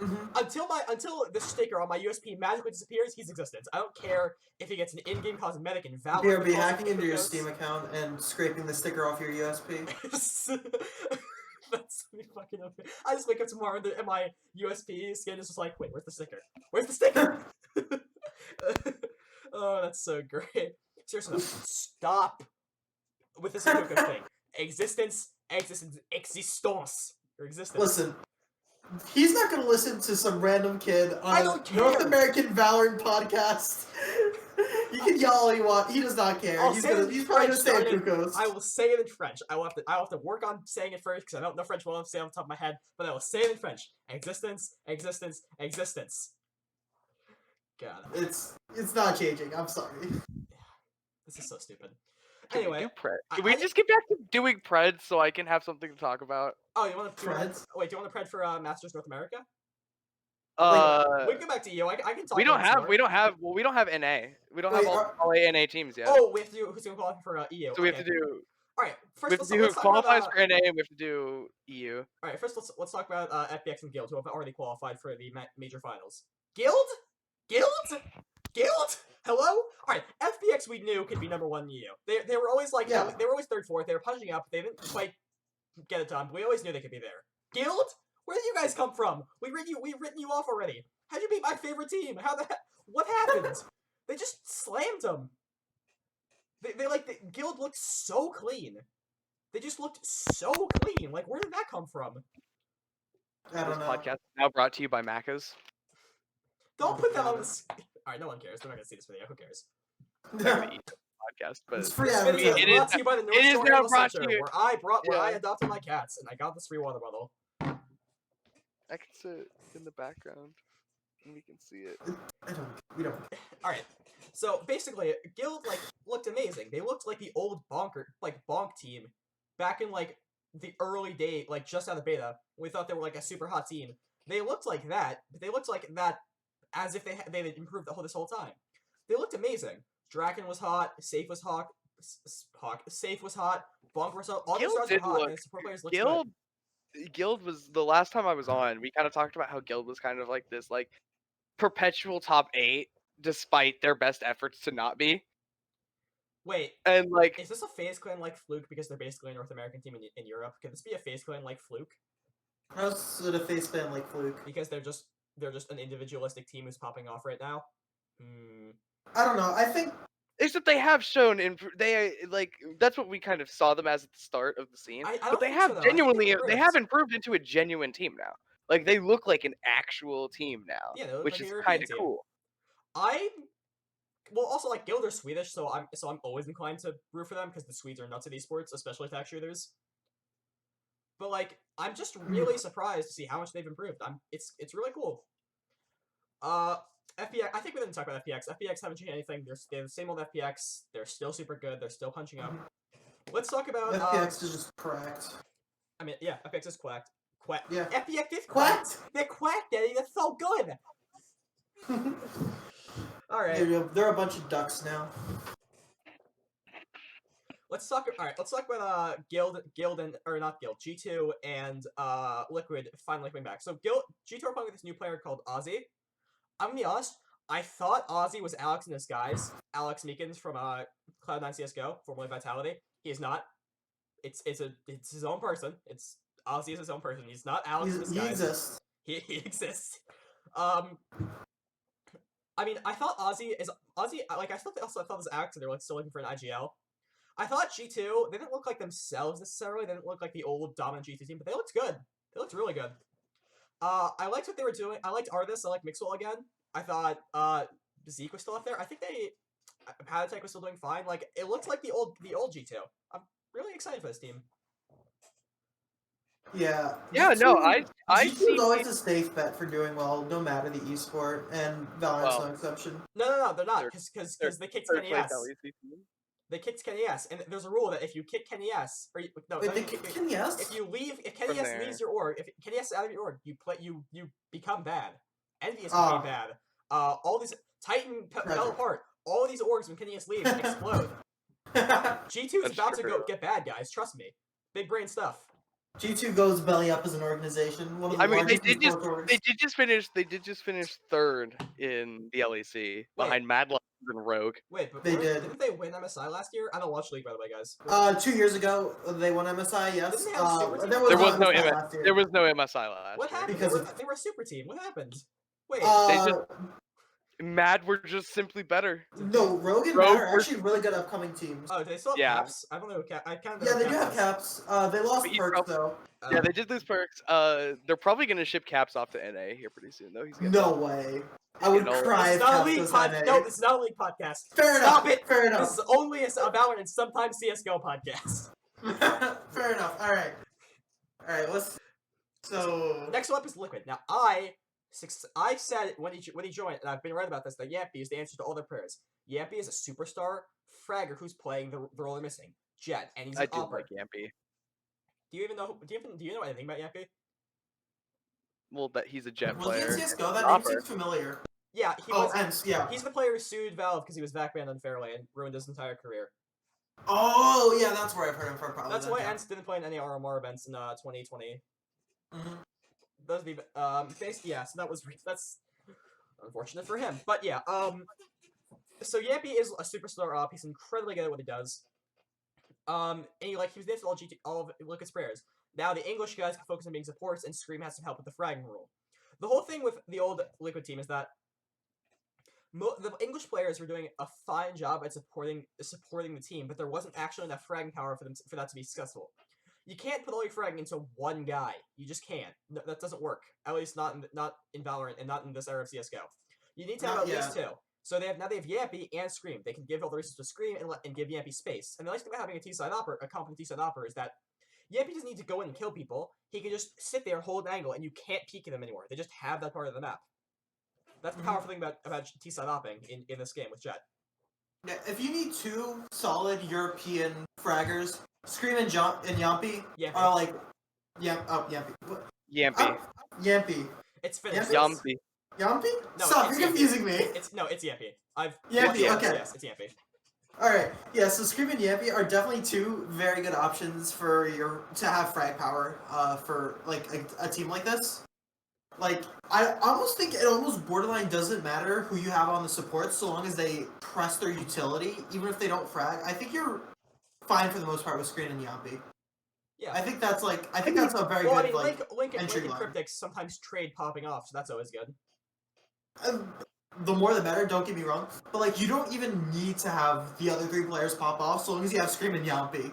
Until the sticker on my USP magically disappears, he's Existence. I don't care if he gets an in-game cosmetic in Valor. You'll be hacking into your Steam account and scraping the sticker off your USP. That's fucking okay. I just wake up tomorrow and my USP skin is just like, wait, where's the sticker? Where's the sticker? Oh, that's so great. Seriously, though, stop with this Akukos thing. Existence, existence, or existence. Listen, he's not gonna listen to some random kid on a North American Valorant podcast. You can yell all you want. He does not care. He's probably gonna say Akukos. I will say it in French. I will have to work on saying it first because I don't know French well enough to say it off the top of my head. But I will say it in French. Existence, existence, existence. God. It's not changing. I'm sorry. This is so stupid. Can Anyway, we do Can we just get back to doing Pred so I can have something to talk about? Oh, you want to Preds? Wait, do you want to Pred for Masters North America? We can go back to you. I can talk. we don't about this have more. we don't have NA. We don't have all NA teams yet. Oh, we have to do who's gonna qualify for EU. So we have to do. All right. First, We have to do who qualifies for NA, and we have to do EU. All right. First, let's talk about FPX and Guild, who have already qualified for the major finals. Guild. Hello? Alright, FPX we knew could be #1 in EU. They were always like, Yeah. they were always 3rd, 4th, they were punching up, they didn't quite get it done, but we always knew they could be there. Guild? Where did you guys come from? We've written you off already. How'd you beat my favorite team? What happened? They just slammed them. The Guild looked so clean. They just looked so clean. Like, where did that come from? I don't This know. podcast is now brought to you by Macca's. Don't put that on the... Alright, no one cares. They're not gonna see this video. Who cares? Podcast, but It's free This advertising. video is brought to you by the North it is Shore now Animal brought to Center, you- where I Yeah. adopted my cats, and I got this free water bottle. I can sit in the background and we can see it. We don't. Alright, so basically, Guild, looked amazing. They looked like the old Bonk team back in, the early day, just out of beta. We thought they were, a super hot team. They looked like that, but they looked like that as if they had improved this whole time. They looked amazing. Draken was hot, Safe was hot, Safe was hot, Bonk was hot, all the Guild stars were did hot, look- and the support players looked Guild Guild was the last time I was on. We kind of talked about how Guild was kind of like this like perpetual top 8, despite their best efforts to not be. Wait, And like, is this a FaZe Clan like Fluke because they're basically a North American team in Europe? Could this be a FaZe Clan like Fluke How's it a face fan like Fluke? because they're just an individualistic team who's popping off right now? Hmm. I don't know. I think except they have shown they like that's what we kind of saw them as at the start of the scene. I But don't they think have so, though. I think genuinely they've they improved. have improved into a genuine team now. Like they look like an actual team now, Yeah, they look which like a is European kind of team. cool. Well, also like Guild are Swedish, so I'm always inclined to root for them because the Swedes are nuts at esports, especially attack shooters. But like, I'm just really surprised to see how much they've improved. It's really cool. FPX. I think we didn't talk about FPX. FPX haven't changed anything. They're the same old FPX. They're still super good. They're still punching up. Let's talk about FPX is just cracked. I mean, yeah, FPX is quacked. Yeah. FPX is Quacked? They're quacked, Eddie. That's so good. All right. They're a bunch of ducks now. Let's talk. All right, let's talk about Guild and or not Guild, G2 and Liquid finally coming back. So G2 are playing with this new player called Ozzy. I'm gonna be honest. I thought Ozzy was Alex in disguise. Alex Meekins from Cloud9 CS:GO, formerly Vitality. He is not. It's his own person. It's Ozzy is his own person. He's not Alex in disguise. He exists. He exists. I mean, I thought Ozzy. Like I also thought this actor. They're like still looking for an IGL. I thought G2, they didn't look like themselves necessarily. They didn't look like the old dominant G2 team, but they looked good. They looked really good. I liked what they were doing. I liked Artis. I liked Mixwell again. I thought Zeke was still up there. I think Patatek was still doing fine. Like it looked like the old G2. I'm really excited for this team. Yeah. Yeah, no, I G2 see. is always a safe bet for doing well, no matter the esport, and Valorant's no exception. No, they're not, because they kicked Kenny S. They kicked Kenny S, and there's a rule that if you kick Kenny S, or Wait, they kicked Kenny S? If Kenny S leaves your org, if Kenny S is out of your org, you become bad. Envious became bad. All these Titan fell apart. All these orgs when Kenny S leaves explode. G2 is about to get bad, guys. Trust me. Big brain stuff. G2 goes belly up as an organization. One of the they largest did orgs. just finish third in the LEC behind Mad Lions and Rogue. Wait, but didn't they win MSI last year? I don't watch League, by the way, guys. 2 years ago they won MSI. Yes. Didn't they have a super team? There was no MSI last What happened? Because they were a super team. What happened? Wait. Mad were just simply better. No, Rogue and Mad are actually really good upcoming teams. Oh, do they still have caps? I don't know. I kind of. Yeah, they do have caps. They lost Perks though. Yeah, they did lose Perks. They're probably gonna ship Caps off to NA here pretty soon, though. No way. I would cry if Caps goes NA. No, this is not a League podcast. Fair Stop enough. it. Fair enough. This is only a Valorant and sometimes CS:GO podcast. Fair enough. All right. Let's. So next one up is Liquid. Now I said when he joined, and I've been right about this, that Yampy is the answer to all their prayers. Yampy is a superstar fragger who's playing the role they're missing, Jet, and he's an I do like Yampy. Do you know anything about Yampy? Well, that he's a Jet Well, player. CS:GO, that name seems familiar. Yeah, he's the player who sued Valve because he was VAC banned unfairly and ruined his entire career. Oh, yeah, that's where I've heard him from. Probably. That's why Ents didn't play in any RMR events in 2020. Mm-hmm. Those the yeah, so that's unfortunate for him. But yeah, so Yampy is a superstar up. He's incredibly good at what he does. And he was the answer to all of Liquid's prayers. Now the English guys can focus on being supports, and Scream has some help with the fragging rule. The whole thing with the old Liquid team is that the English players were doing a fine job at supporting the team, but there wasn't actually enough fragging power for that to be successful. You can't put all your fragging into one guy. You just can't. No, that doesn't work. At least not in Valorant and not in this era of CS:GO. You need to have at least two. So they have Yampy and Scream. They can give all the resources to Scream and give Yampy space. And the nice thing about having a competent T-side opera, is that Yampy doesn't need to go in and kill people. He can just sit there and hold an angle, and you can't peek at them anymore. They just have that part of the map. That's the powerful thing about T-side opping in this game with Jet. Yeah, if you need two solid European fraggers, Scream and Yampy are like... Yampy. What? Yampy. Yampy. It's finished. Yampy. Yampy? No, stop, you're confusing me. It's Yampy. Yampy, okay. Yes, it's Yampy. Alright, yeah, so Scream and Yappy are definitely two very good options for to have frag power for like a team like this. Like, I almost think it almost borderline doesn't matter who you have on the support so long as they press their utility, even if they don't frag. I think you're fine for the most part with Screen and Yappy. Yeah. I think that's a very Well, I good mean, like Link entry and line. Cryptics sometimes trade popping off, so that's always good. The more the better, don't get me wrong. But like, you don't even need to have the other three players pop off so long as you have Scream and Yappy.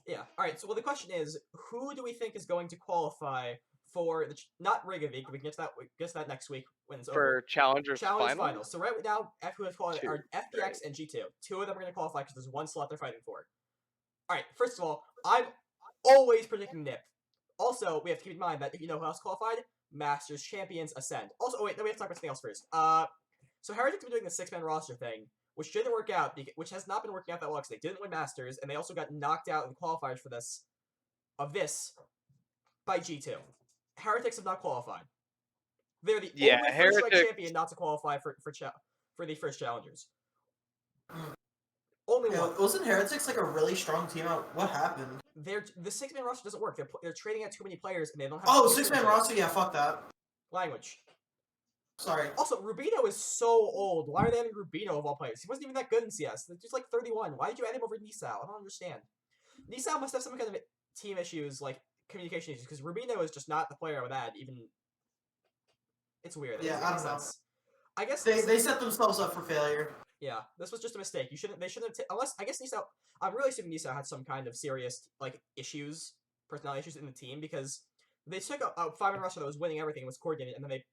Yeah. All right. So, well, the question is, who do we think is going to qualify for the not Reykjavik? We can get to that next week when it's over. For Challengers Challenge Finals? finals. So right now, who has qualified Two, are FPX right. and G2. Two of them are going to qualify because there's one slot they're fighting for. All right. First of all, I'm always predicting Nip. Also, we have to keep in mind that if you know who else qualified, Masters Champions Ascend. Also, oh wait, then we have to talk about something else first. So Heretic's been doing the 6-man roster thing, which didn't work out, which has not been working out that well because they didn't win Masters, and they also got knocked out in the qualifiers for this by G2. Heretics have not qualified. They're the only first strike champion not to qualify for the first challengers. Only one. Wasn't Heretics like a really strong team out? What happened? The 6-man roster doesn't work. They're trading out too many players and they don't have. Oh, 6-man roster. Yeah, fuck that. Language. Sorry. Also, Rubino is so old. Why are they adding Rubino of all players? He wasn't even that good in CS. He's like 31. Why did you add him over Nisao? I don't understand. Nisao must have some kind of team issues, like communication issues, because Rubino is just not the player I would add. Even it's weird. Yeah, I don't know. I guess they set themselves up for failure. Yeah, this was just a mistake. They shouldn't have unless I guess Nisao. I'm really assuming Nisao had some kind of serious like personality issues in the team because they took a 5-man roster that was winning everything, was coordinated, and then they.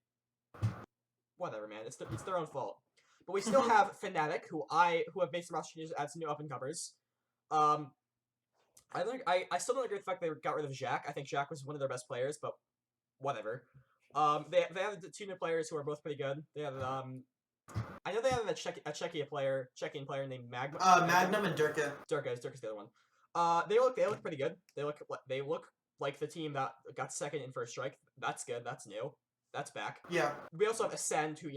Whatever, man. It's their own fault. But we still have Fnatic, who have made some roster changes, add some new up and comers. I still don't agree with the fact they got rid of Jack. I think Jack was one of their best players, but whatever. They have the two new players who are both pretty good. They have I know they have a Czechia player named Magnum and Durka. Durka's the other one. They look pretty good. They look like the team that got second in first strike. That's good. That's new. That's back. Yeah. We also have Ascend, who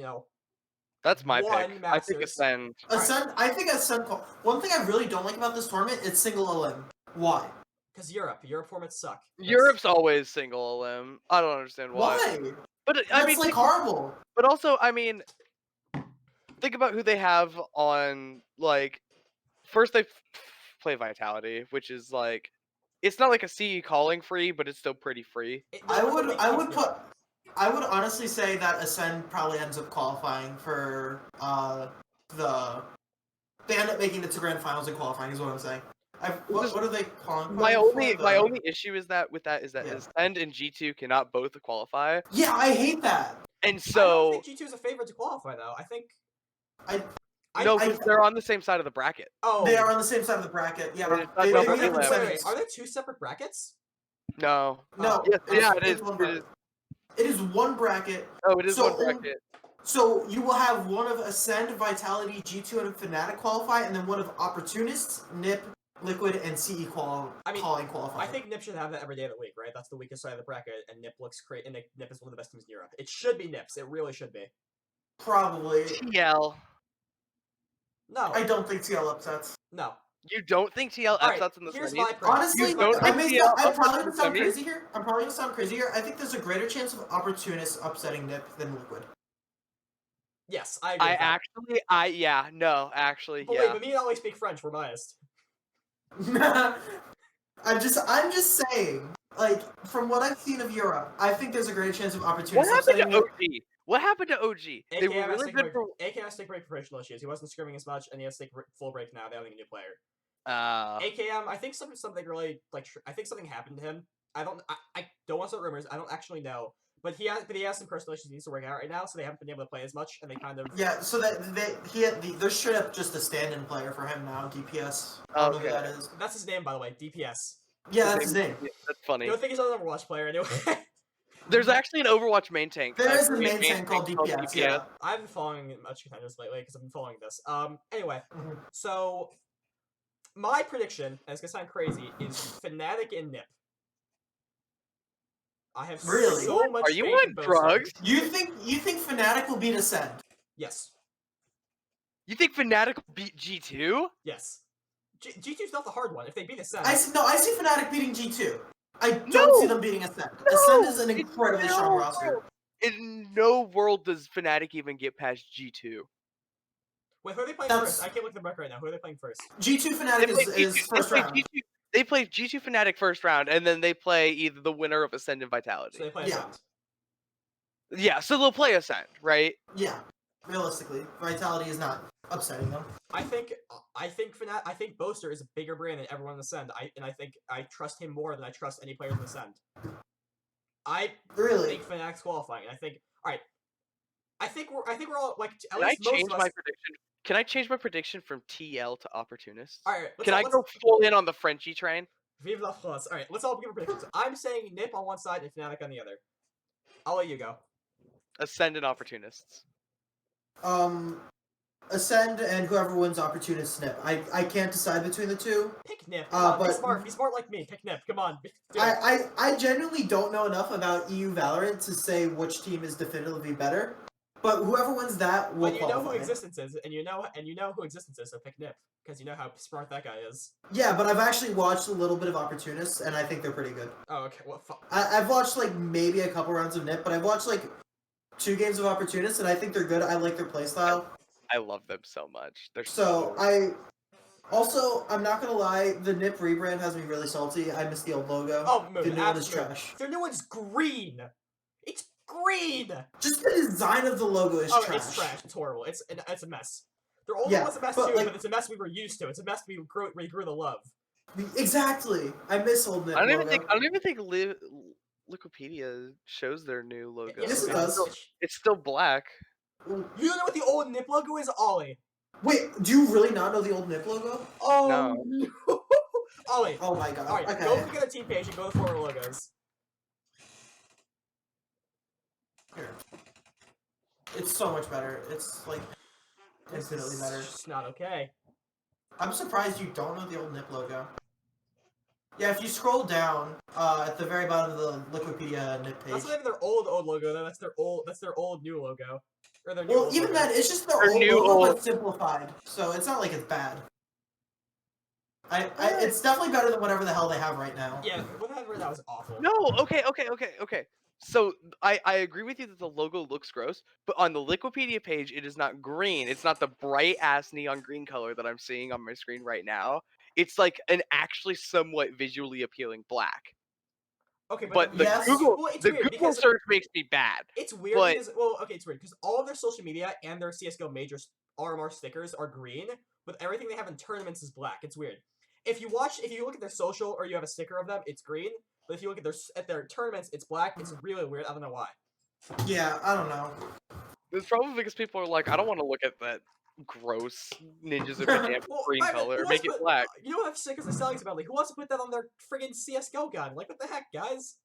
That's my pick. Masters. I think Ascend. Ascend. I think Ascend. One thing I really don't like about this tournament is single elim. Why? Because Europe formats suck. Europe's always single elim. I don't understand why. Why? But I mean, like horrible. But also, I mean, think about who they have on. Like, first they play Vitality, which is like, it's not like a CE calling free, but it's still pretty free. I would honestly say that Ascend probably ends up qualifying for they end up making it to grand finals and qualifying is what I'm saying. What are they calling? My only issue is that Ascend and G2 cannot both qualify. Yeah, I hate that. And so I don't think G2 is a favorite to qualify though. I think no, because they're on the same side of the bracket. Oh, they are on the same side of the bracket. Yeah, wait, are there two separate brackets? No. No. Yeah, it is. It is one bracket. Oh, it is one bracket. So you will have one of Ascend, Vitality, G2, and Fnatic qualify, and then one of Opportunists, Nip, Liquid, and CE calling qualify. I think Nip should have that every day of the week, right? That's the weakest side of the bracket, and Nip looks great. And Nip is one of the best teams in Europe. It should be Nips. It really should be. Probably. TL. No. I don't think TL upsets. No. You don't think TL upsets in the semis? Honestly, I'm probably gonna sound crazy here. I think there's a greater chance of Opportunists upsetting Nip than Liquid. Yes, I agree. Actually. But wait, but me and Ollie speak French. We're biased. I'm just saying. Like, from what I've seen of Europe, I think there's a greater chance of Opportunists upsetting Nip. What happened to OG? They were really good for... AK has to take break for personal issues. He wasn't screaming as much, and he has to take full break now. They're having a new player. AKM, I think something really I think something happened to him. I don't want to start rumors. I don't actually know, but he has some personal issues he needs to work out right now, so they haven't been able to play as much, and they kind of So they're straight up just a stand-in player for him now. DPS. I don't know who that is. That's his name, by the way. DPS. Yeah, that's his name. That's funny. You don't think he's an Overwatch player anyway? There's actually an Overwatch main tank. There is a main tank called DPS. Yeah. I've been following much contenders lately because I've been following this. Anyway, so my prediction, and it's gonna sound crazy, is Fnatic and Nip. I have so much. Are you on drugs? You think Fnatic will beat Ascend? Yes. You think Fnatic will beat G2? Yes. G2's not the hard one. If they beat Ascend, I see Fnatic beating G2. I don't No! see them beating Ascend. No! Ascend is an In incredibly no strong world. roster. In no world does Fnatic even get past G2. wait, who are they playing That's- first? I can't look them up right now. Who are they playing first? G2 Fnatic is first round. They play G2 Fnatic first round, and then they play either the winner of Ascend and Vitality. So they play Yeah. Ascend. Yeah, so they'll play Ascend, right? Yeah. Realistically, Vitality is not upsetting them. I think Boaster is a bigger brand than everyone in Ascend. I think I trust him more than I trust any players in Ascend. I Really? think Fnatic's qualifying. And I think I think we're all like at Can I least most change of my us. prediction? Can I change my prediction from TL to Opportunists? All right, Can I go full in on the Frenchie train? Vive la France. All right, let's all give our predictions. I'm saying Nip on one side and Fnatic on the other. I'll let you go. Ascend and Opportunists. Ascend and whoever wins Opportunist Snip. I can't decide between the two. Pick Nip. Come on, but- be smart. Be smart like me. Pick Nip. Come on. Do it. I genuinely don't know enough about EU Valorant to say which team is definitively better. But whoever wins that will But you know who qualify. Existence is, and you know who Existence is, so pick Nip because you know how smart that guy is. Yeah, but I've actually watched a little bit of Opportunists, and I think they're pretty good. Oh, okay. Well, I've watched like maybe a couple rounds of Nip, but I've watched like 2 games of Opportunists, and I think they're good. I like their playstyle. I love them so much. They're So I'm not gonna lie, the Nip rebrand has me really salty. I miss the old logo. oh, Moon, the new one is absolute. trash. Their new one's green. It's green. Just the design of the logo is Oh, trash. it's trash. It's horrible. It's a mess. Their old Yeah, one was a mess but, too, like- but it's a mess we were used to. It's a mess we grew to love. Exactly. I miss old Nip I don't logo. even think Wikipedia shows their new logo. Yes, it does. It's still black. You don't know what the old Nip logo is, Ollie? Wait, do you really not know the old Nip logo? Oh No. Ollie. Oh my god. All right, Okay. go look at the team page and go to former logos. Here. It's so much better. It's like infinitely better. It's just not okay. I'm surprised you don't know the old Nip logo. Yeah, if you scroll down at the very bottom of the Wikipedia Nip page. That's not even their old logo though. That's their old new logo. Or their new Well, old even logo. then, it's just their Or old new logo old. but simplified. So it's not like it's bad. It's definitely better than whatever the hell they have right now. Yeah, whatever. That was awful. No, okay. So I agree with you that the logo looks gross, but on the Wikipedia page, it is not green. It's not the bright ass neon green color that I'm seeing on my screen right now. It's like an actually somewhat visually appealing black. Okay, But the Yes. Google Well, it's the weird Google because search makes me bad. it's weird but- because it's weird because all of their social media and their CS:GO major RMR stickers are green, but everything they have in tournaments is black. It's weird. If you look at their social or you have a sticker of them, it's green. But if you look at their tournaments, it's black. It's really weird. I don't know why. Yeah, I don't know. It's probably because people are like, I don't want to look at that gross ninjas in pajamas Well, green I mean, color. who Make wants it to- black. You know what stickers are selling about? Like, who wants to put that on their friggin' CS:GO gun? Like, what the heck, guys?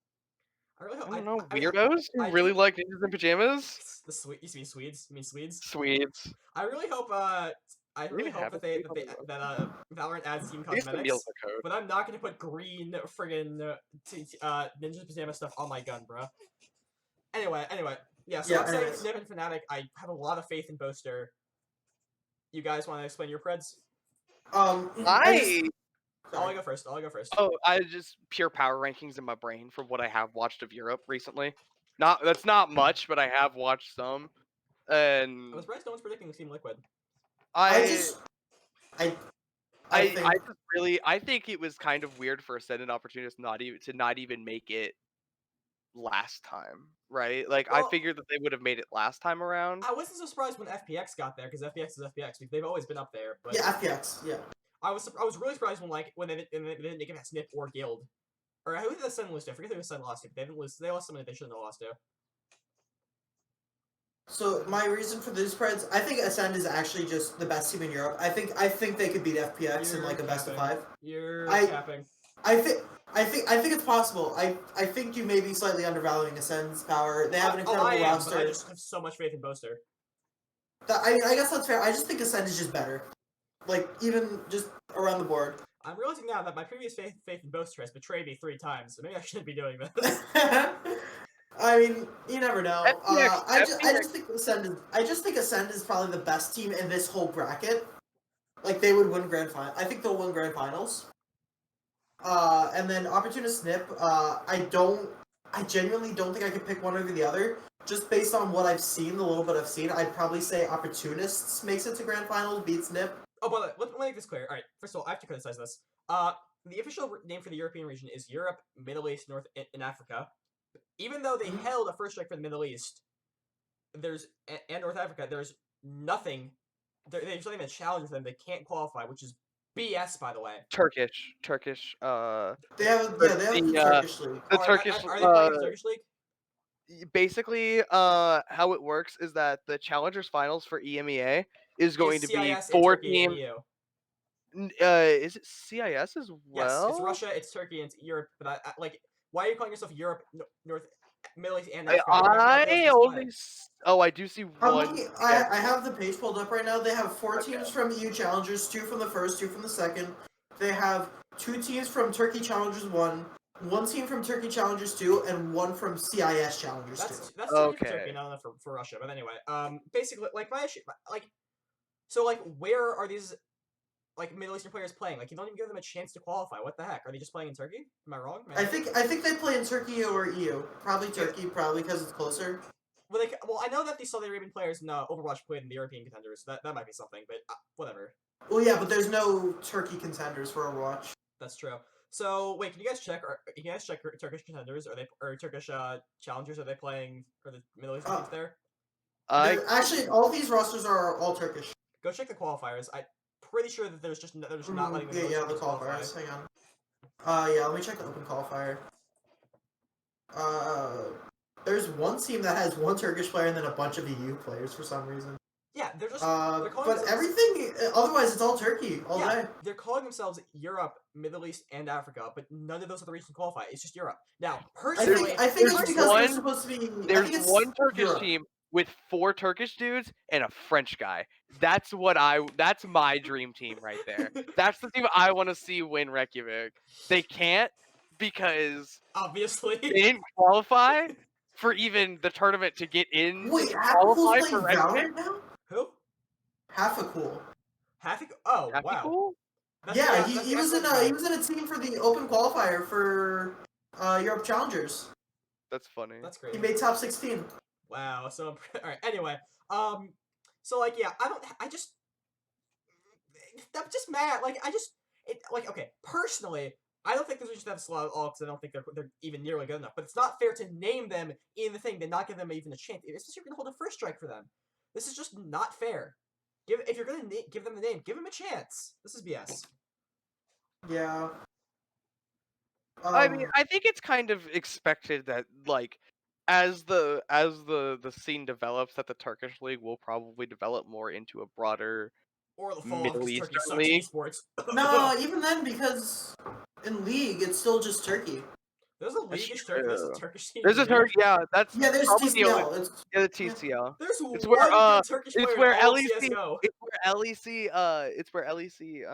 I really hope. I don't know, I mean, weirdos who I really think- like ninjas in pajamas. The Used to be Swedes. You mean Swedes? Swedes. I really hope. I really even hope have that a Swede? Valorant adds team I guess the cosmetics. meals are code. But I'm not gonna put green friggin' Ninja Pajama stuff on my gun, bruh. Anyway, yeah. So Yeah, I'm saying anyways. Nip and Fnatic. I have a lot of faith in Boaster. You guys want to explain your preds? I I'll go first. I just pure power rankings in my brain from what I have watched of Europe recently. That's not much, but I have watched some, and I was surprised no one's predicting Team Liquid. I think it was kind of weird for Ascendant Opportunists not even make it last time, right? Like Well- I figured that they would have made it last time around. I wasn't so surprised when FPX got there because FPX is FPX. They've always been up there. But yeah, FPX. Yeah. I was really surprised when they didn't make it past Nip or Guild. Or who did the Sun lose to? I forget who the Sun lost to. But they didn't lose. They lost someone they shouldn't have lost to. So my reason for these spreads, I think Ascend is actually just the best team in Europe. I think they could beat FPX in You're like a best of capping. 5. You're I- capping. I think it's possible. I think you may be slightly undervaluing Ascend's power. They have an incredible I am, roster. but I just have so much faith in Boaster. I guess that's fair. I just think Ascend is just better. Like even just around the board. I'm realizing now that my previous faith in Boaster has betrayed me 3 times, so maybe I shouldn't be doing this. I mean, you never know. FPX, I just think Ascend is probably the best team in this whole bracket. Like they would win grand final. I think they'll win grand finals. And then Opportunist Snip. I genuinely don't think I could pick one over the other. Just based on what I've seen, the little bit I've seen, I'd probably say Opportunists makes it to grand finals, beats Snip. Oh, by the way, let me make this clear. All right, first of all, I have to criticize this. The official name for the European region is Europe, Middle East, North, and Africa. Even though they held a first strike for the Middle East, and North Africa, there's nothing. There's not even a challenge for them. They can't qualify, which is BS, by the way. Turkish. They have the Turkish league. The Oh, Turkish. are they playing the Turkish league? Basically, how it works is that the Challengers Finals for EMEA is going to be CIS 4 and Turkey and teams. EU. Is it CIS as well? Yes, it's Russia, it's Turkey, and it's Europe. But why are you calling yourself Europe, North, Middle East, and Africa? I do see one. I have the page pulled up right now. They have 4 teams from EU Challengers, 2 from the first, 2 from the second. They have 2 teams from Turkey Challengers 1, 1 team from Turkey Challengers 2, and 1 from CIS Challengers 2. That's okay. For Turkey, not enough for Russia. But anyway, basically, like my issue, where are these Middle Eastern players playing? Like, you don't even give them a chance to qualify. What the heck? Are they just playing in Turkey? Am I wrong? I think they play in Turkey or EU. Probably Turkey, probably because it's closer. Well, I know that the Saudi Arabian players in Overwatch played in the European contenders. So that might be something, but whatever. Well, yeah, but there's no Turkey contenders for Overwatch. That's true. So wait, can you guys check? Turkish contenders? Or Turkish challengers? Are they playing for the Middle Eastern teams there? Actually, all these rosters are all Turkish. Go check the qualifiers. I'm pretty sure that there's not letting them. The qualifiers. Hang on. Yeah, let me check the open qualifier. There's one team that has 1 Turkish player and then a bunch of EU players for some reason. Yeah, they're just. But everything, otherwise, it's all Turkey all day. They're calling themselves Europe, Middle East, and Africa, but none of those other regions qualify. It's just Europe. Now, personally, I think it's because they're supposed to be. There's one Turkish team with 4 Turkish dudes and a French guy. That's my dream team right there. That's the team I want to see win Reykjavik. They can't because obviously they didn't qualify for even the tournament to get in. Wait, qualify for Valorant now? Who? Half-a-Cool. Oh, Happy wow. Cool? Yeah, he was in a team for the open qualifier for Europe Challengers. That's funny. That's great. He made top 16. Wow. So all right. Anyway, so yeah, I'm just mad. Okay. Personally, I don't think we should have a slot at all because I don't think they're even nearly good enough. But it's not fair to name them in the thing, then not give them even a chance. Especially if you're gonna hold a first strike for them. This is just not fair. If you're gonna give them the name, give them a chance. This is BS. Yeah. I mean, I think it's kind of expected that as the scene develops, that the Turkish league will probably develop more into a broader or the fall Middle because Eastern Turkey sucks league. Esports. No, even then, because in league it's still just Turkey. There's a league in Turkey. There's a Turkish team. There's a Turkey. Yeah, that's there's TCL. The TCL. There's it's one where Turkish it's player where in all LEC. CS:GO. It's where LEC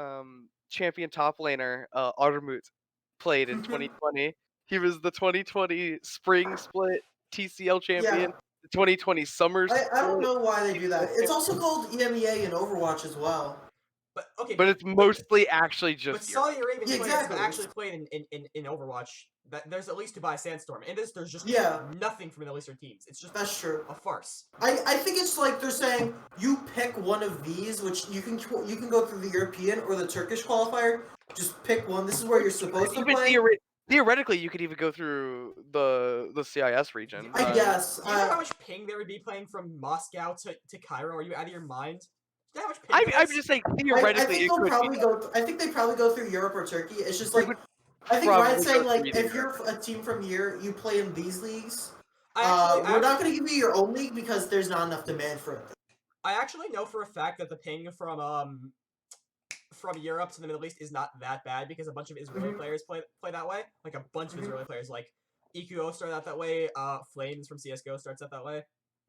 champion top laner Armut played in 2020. He was the 2020 spring split TCL champion. Yeah. The 2020 summer. I don't know why they do that. It's also called EMEA in Overwatch as well. But it's mostly actually just. But Saudi Arabian players exactly. have actually played in Overwatch. There's at least Dubai Sandstorm. In this, there's just nothing from Middle Eastern teams. It's just that's true. A farce. I think it's like they're saying you pick one of these, which you can go through the European or the Turkish qualifier. Just pick one. This is where you're supposed to play. Theoretically, you could even go through the CIS region. I guess. Do you know how much ping there would be playing from Moscow to Cairo? Are you out of your mind? I'm just saying theoretically. I think they probably go through Europe or Turkey. It's just like I think Ryan's saying if you're a team from here, you play in these leagues. We're not going to give you your own league because there's not enough demand for it. I actually know for a fact that the ping from Europe to the Middle East is not that bad because a bunch of Israeli players play that way. Like a bunch of Israeli players, like EQO started out that way. Flames from CS:GO starts out that way.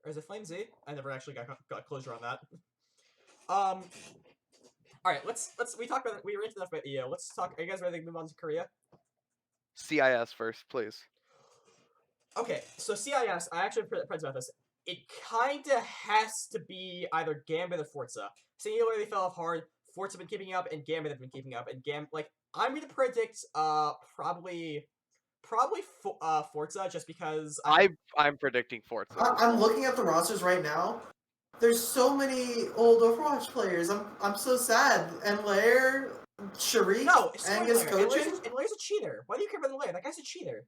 Or is it Flame Z? I never actually got closure on that. All right, we talked about we ranted enough about EO. Let's talk. Are you guys ready to move on to Korea? CIS first, please. Okay, so CIS, I actually have friends about this. It kinda has to be either Gambit or Forza. Singularly fell off hard. Forza been keeping up, and Gambit have been keeping up. And I'm gonna predict probably Forza, just because I'm predicting Forza. I'm looking at the rosters right now. There's so many old Overwatch players. I'm so sad. And Lair, Sharik, no, it's Angus coaching. And Lair's a cheater. Why do you care about Lair? That guy's a cheater.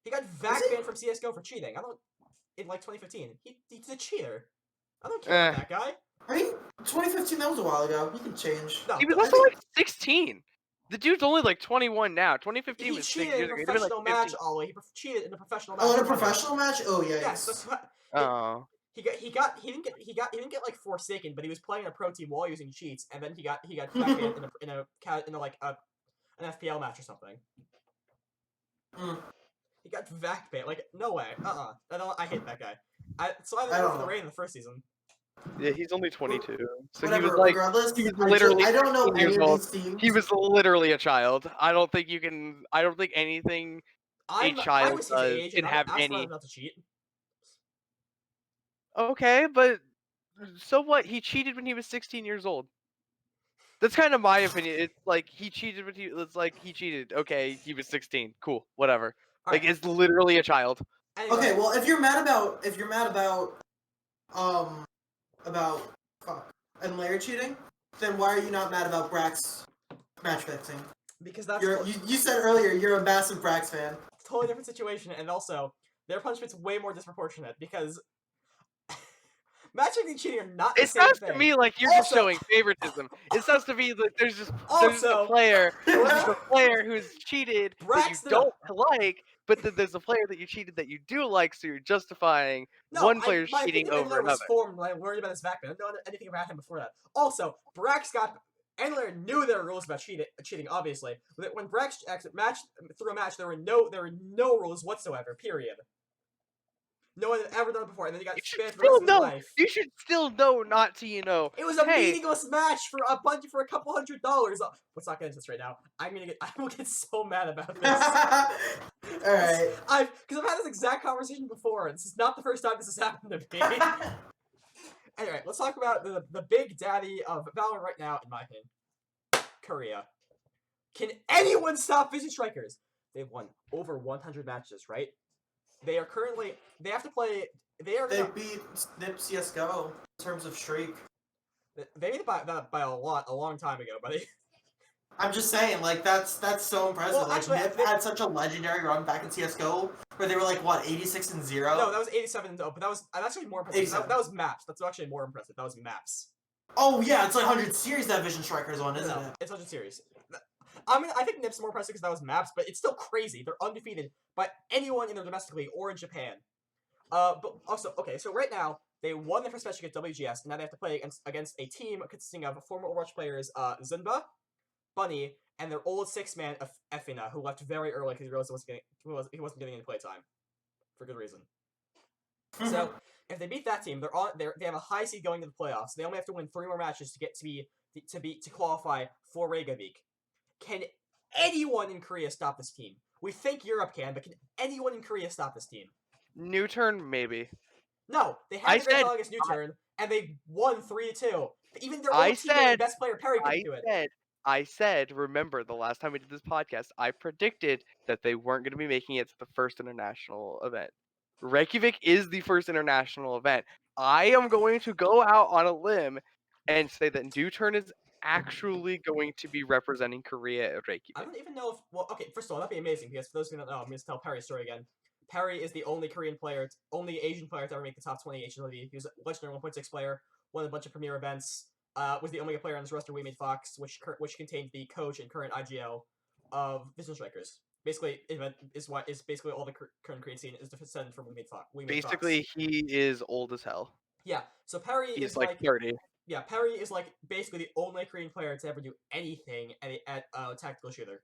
He got Is vac he? banned from CS:GO for cheating. I don't in like 2015. He's a cheater. I don't care about that guy. I mean, 2015, that was a while ago. He can change. No, He was I also think- like 16. The dude's only like 21 now. 2015 he was 6 cheated years in a ago. He'd been, like, professional match, 15. Ollie. He cheated in a professional match. Oh, in a for money. professional match? Oh, yeah. Yes, that's what. Oh. He didn't get like Forsaken, but he was playing a pro team while using cheats, and then he got back in a like an FPL match or something. He got vac banned. Like, no way. I hate that guy. I don't for the raid in the first season. Yeah, he's only 22. So Whatever, he was like, regardless, he was literally I don't know 16 years any of old. these teams. He was literally a child. I don't think anything I child was his does age, can and have I'm asking any. him not to cheat. Okay, but so what? He cheated when he was 16 years old. That's kind of my opinion. It's like he cheated when he cheated. Okay, he was 16. Cool, whatever. All Like right. it's literally a child. Anyway, Okay, well, if you're mad about and Lair cheating, then why are you not mad about Brax match fixing? because that's You said earlier you're a massive Brax fan. totally different situation, and also their punishment's way more disproportionate because matchmaking and cheating are not the It same sounds thing. to me like you're just Also- showing favoritism. It sounds to me like there's just Also- a player who's cheated that you Brax, no. don't like, but then there's a player that you cheated that you do like, so you're justifying one player's my cheating opinion of over Endler was another. formed when I learned about his background. I didn't know anything about him before that. Also, Brax got Endler knew there were rules about cheating. Obviously, when Brax threw a match, there were no rules whatsoever. Period. No one had ever done it before, and then he got spanned for the rest of his life. You should still know not to, It was a hey, meaningless match for a couple $100. Let's not get into this right now. I will get so mad about this. Alright. Because I've had this exact conversation before. This is not the first time this has happened to me. Anyway, let's talk about the big daddy of Valorant right now, in my opinion. Korea. Can anyone stop Vision Strikers? They've won over 100 matches, right? They have to play. They beat Snip CSGO in terms of streak. They beat it by a long time ago, but I'm just saying, like, that's so impressive. Well, like, actually, Nip had such a legendary run back in CSGO, where they were like, what, 86-0? No, that was 87-0, but that's actually more impressive. That was maps. That's actually more impressive. That was maps. Oh, yeah, it's like 100 series that Vision Strikers on, isn't it? It's 100 series. I think Nip's more impressive because that was maps, but it's still crazy. They're undefeated by anyone in their domestic league or in Japan. But also, okay, so right now, they won their first match against WGS, and now they have to play against a team consisting of former Overwatch players, Zunba, Bunny, and their old six-man, Efina, who left very early because he realized he wasn't getting any playtime. For good reason. So, if they beat that team, they have a high seed going to the playoffs. They only have to win 3 more matches to qualify for Reykjavik. Can anyone in Korea stop this team? We think Europe can, but can anyone in Korea stop this team? New turn, maybe. No, they had the great against New Turn, and they won 3-2. Even their own teammate, best player Perry, couldn't do it. I said, remember the last time we did this podcast, I predicted that they weren't going to be making it to the first international event. Reykjavik is the first international event. I am going to go out on a limb and say that New Turn is actually going to be representing Korea at Reykjavik. I don't even know if... Well, okay, first of all, that'd be amazing, because for those who don't know, I'm going to tell Perry's story again. Perry is the only only Asian player to ever make the top 20 Asian League. He was a legendary 1.6 player, won a bunch of premier events, was the only player on this roster we made Fox, which contained the coach and current IGL of Vision Strikers. Basically, is basically all the current Korean scene is descended from We Made Fox. Basically, he is old as hell. Yeah, so Perry He's is like 30. Yeah, Perry is like basically the only Korean player to ever do anything at a tactical shooter.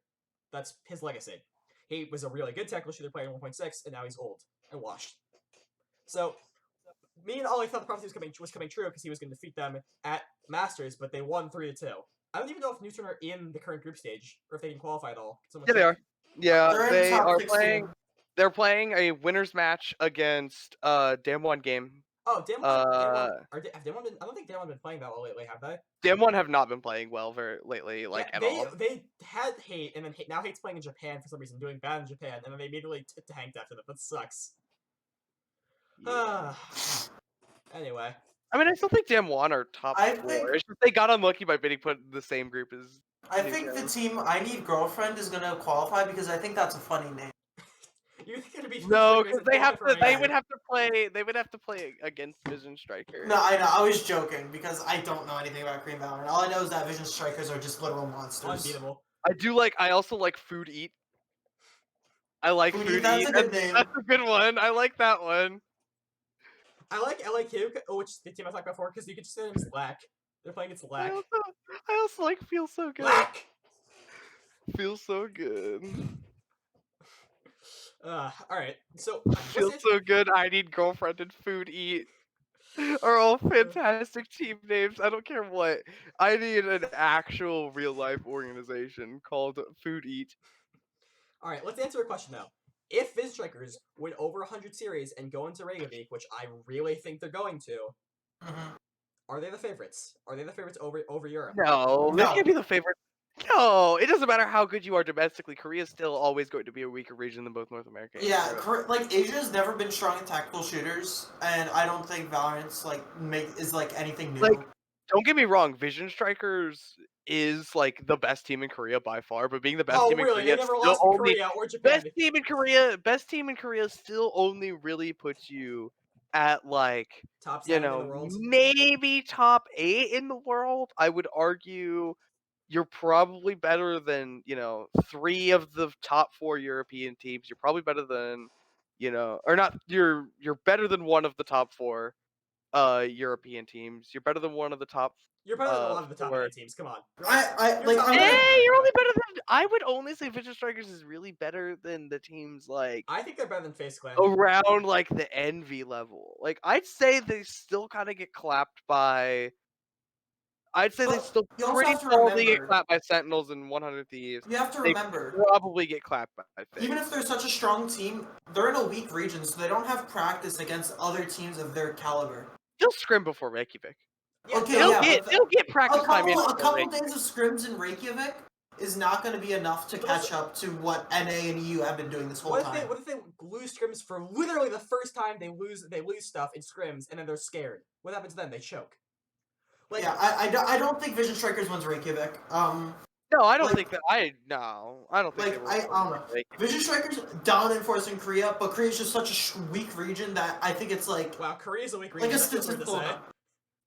That's his legacy. He was a really good tactical shooter player in 1.6, and now he's old and washed. So, me and Ollie thought the prophecy was coming true because he was going to defeat them at Masters, but they won 3-2. I don't even know if New Turn are in the current group stage, or if they can qualify at all. Yeah, they are. Yeah, They're in they top are 16. playing. They're playing a winners match against Damwon game. Oh, Damwon. Uh, Have Damwon been? I don't think Damwon been playing that well lately, have they? Damwon have not been playing well very lately, Yeah, like at they all. they had Hate, and then now Hate's playing in Japan for some reason, doing bad in Japan, and then they immediately tanked after that. That sucks. Yeah. Anyway, I mean, I still think Damwon are top I 4. think- It's just they got unlucky by getting put in the same group as. I think the team I Need Girlfriend is gonna qualify because I think that's a funny name. you think it'd be No, because because they would have to play. They would have to play against Vision Striker. No, I know. I was joking because I don't know anything about Korean Valorant. All I know is that Vision Strikers are just literal monsters. Unbeatable. I also like Food Eat. I like Food Eat. That's a good name. That's a good one. I like that one. I like LAQ, which the team I talked about before, because you could just say them as Lack. They're playing against Lack. I also like Feel So Good. Lack! Feels so good. Alright. So, Feels so good. I Need Girlfriend and Food Eat are all fantastic team names. I don't care what. I need an actual real life organization called Food Eat. Alright, let's answer a question now. If Viz Strikers win over 100 series and go into Reykjavik, which I really think they're going to, are they the favorites? Are they the favorites over Europe? No, they No. can't be the favorite. No, it doesn't matter how good you are domestically. Korea is still always going to be a weaker region than both North America and Yeah, Europe. like Asia's never been strong in tactical shooters, and I don't think Valorant's is anything new. Like, don't get me wrong, Vision Strikers is like the best team in Korea by far, but being the best team in really? Korea They never still lost to only Korea or Japan. best team in Korea still only really puts you at like Top 7 in the world. maybe top 8 in the world. I would argue you're probably better than 3 of the top 4 European teams. You're probably better than or not. You're better than one of the top 4 European teams. You're better than one of the top. You're better than a lot of the top 8 teams. Come on. you're only Better than. I would only say Vision Strikers is really better than the teams like I think they're better than Face Clan. around like the Envy level. Like I'd say they still kind of get clapped by. I'd say they still you also pretty have to solidly get remember- clapped by Sentinels and 100 Thieves. You have to They remember, probably get clapped by Face. even if they're such a strong team, they're in a weak region, so they don't have practice against other teams of their caliber. They'll scrim before Reykjavik. Yeah, Okay, They'll yeah, get practice time in. A couple days of scrims in Reykjavik is not going to be enough to catch up to what NA and EU have been doing this whole time. What if they lose scrims for literally the first time they lose stuff in scrims and then they're scared? What happens then? They choke. Like, Yeah, I don't think Vision Strikers wins Reykjavik. No, I don't like- think that. I don't think they will. I don't know. Vision Strikers dominant force in Korea, but Korea's just such a weak region that I think it's like wow, Korea's a weak region. like a That's weird to statistical. say.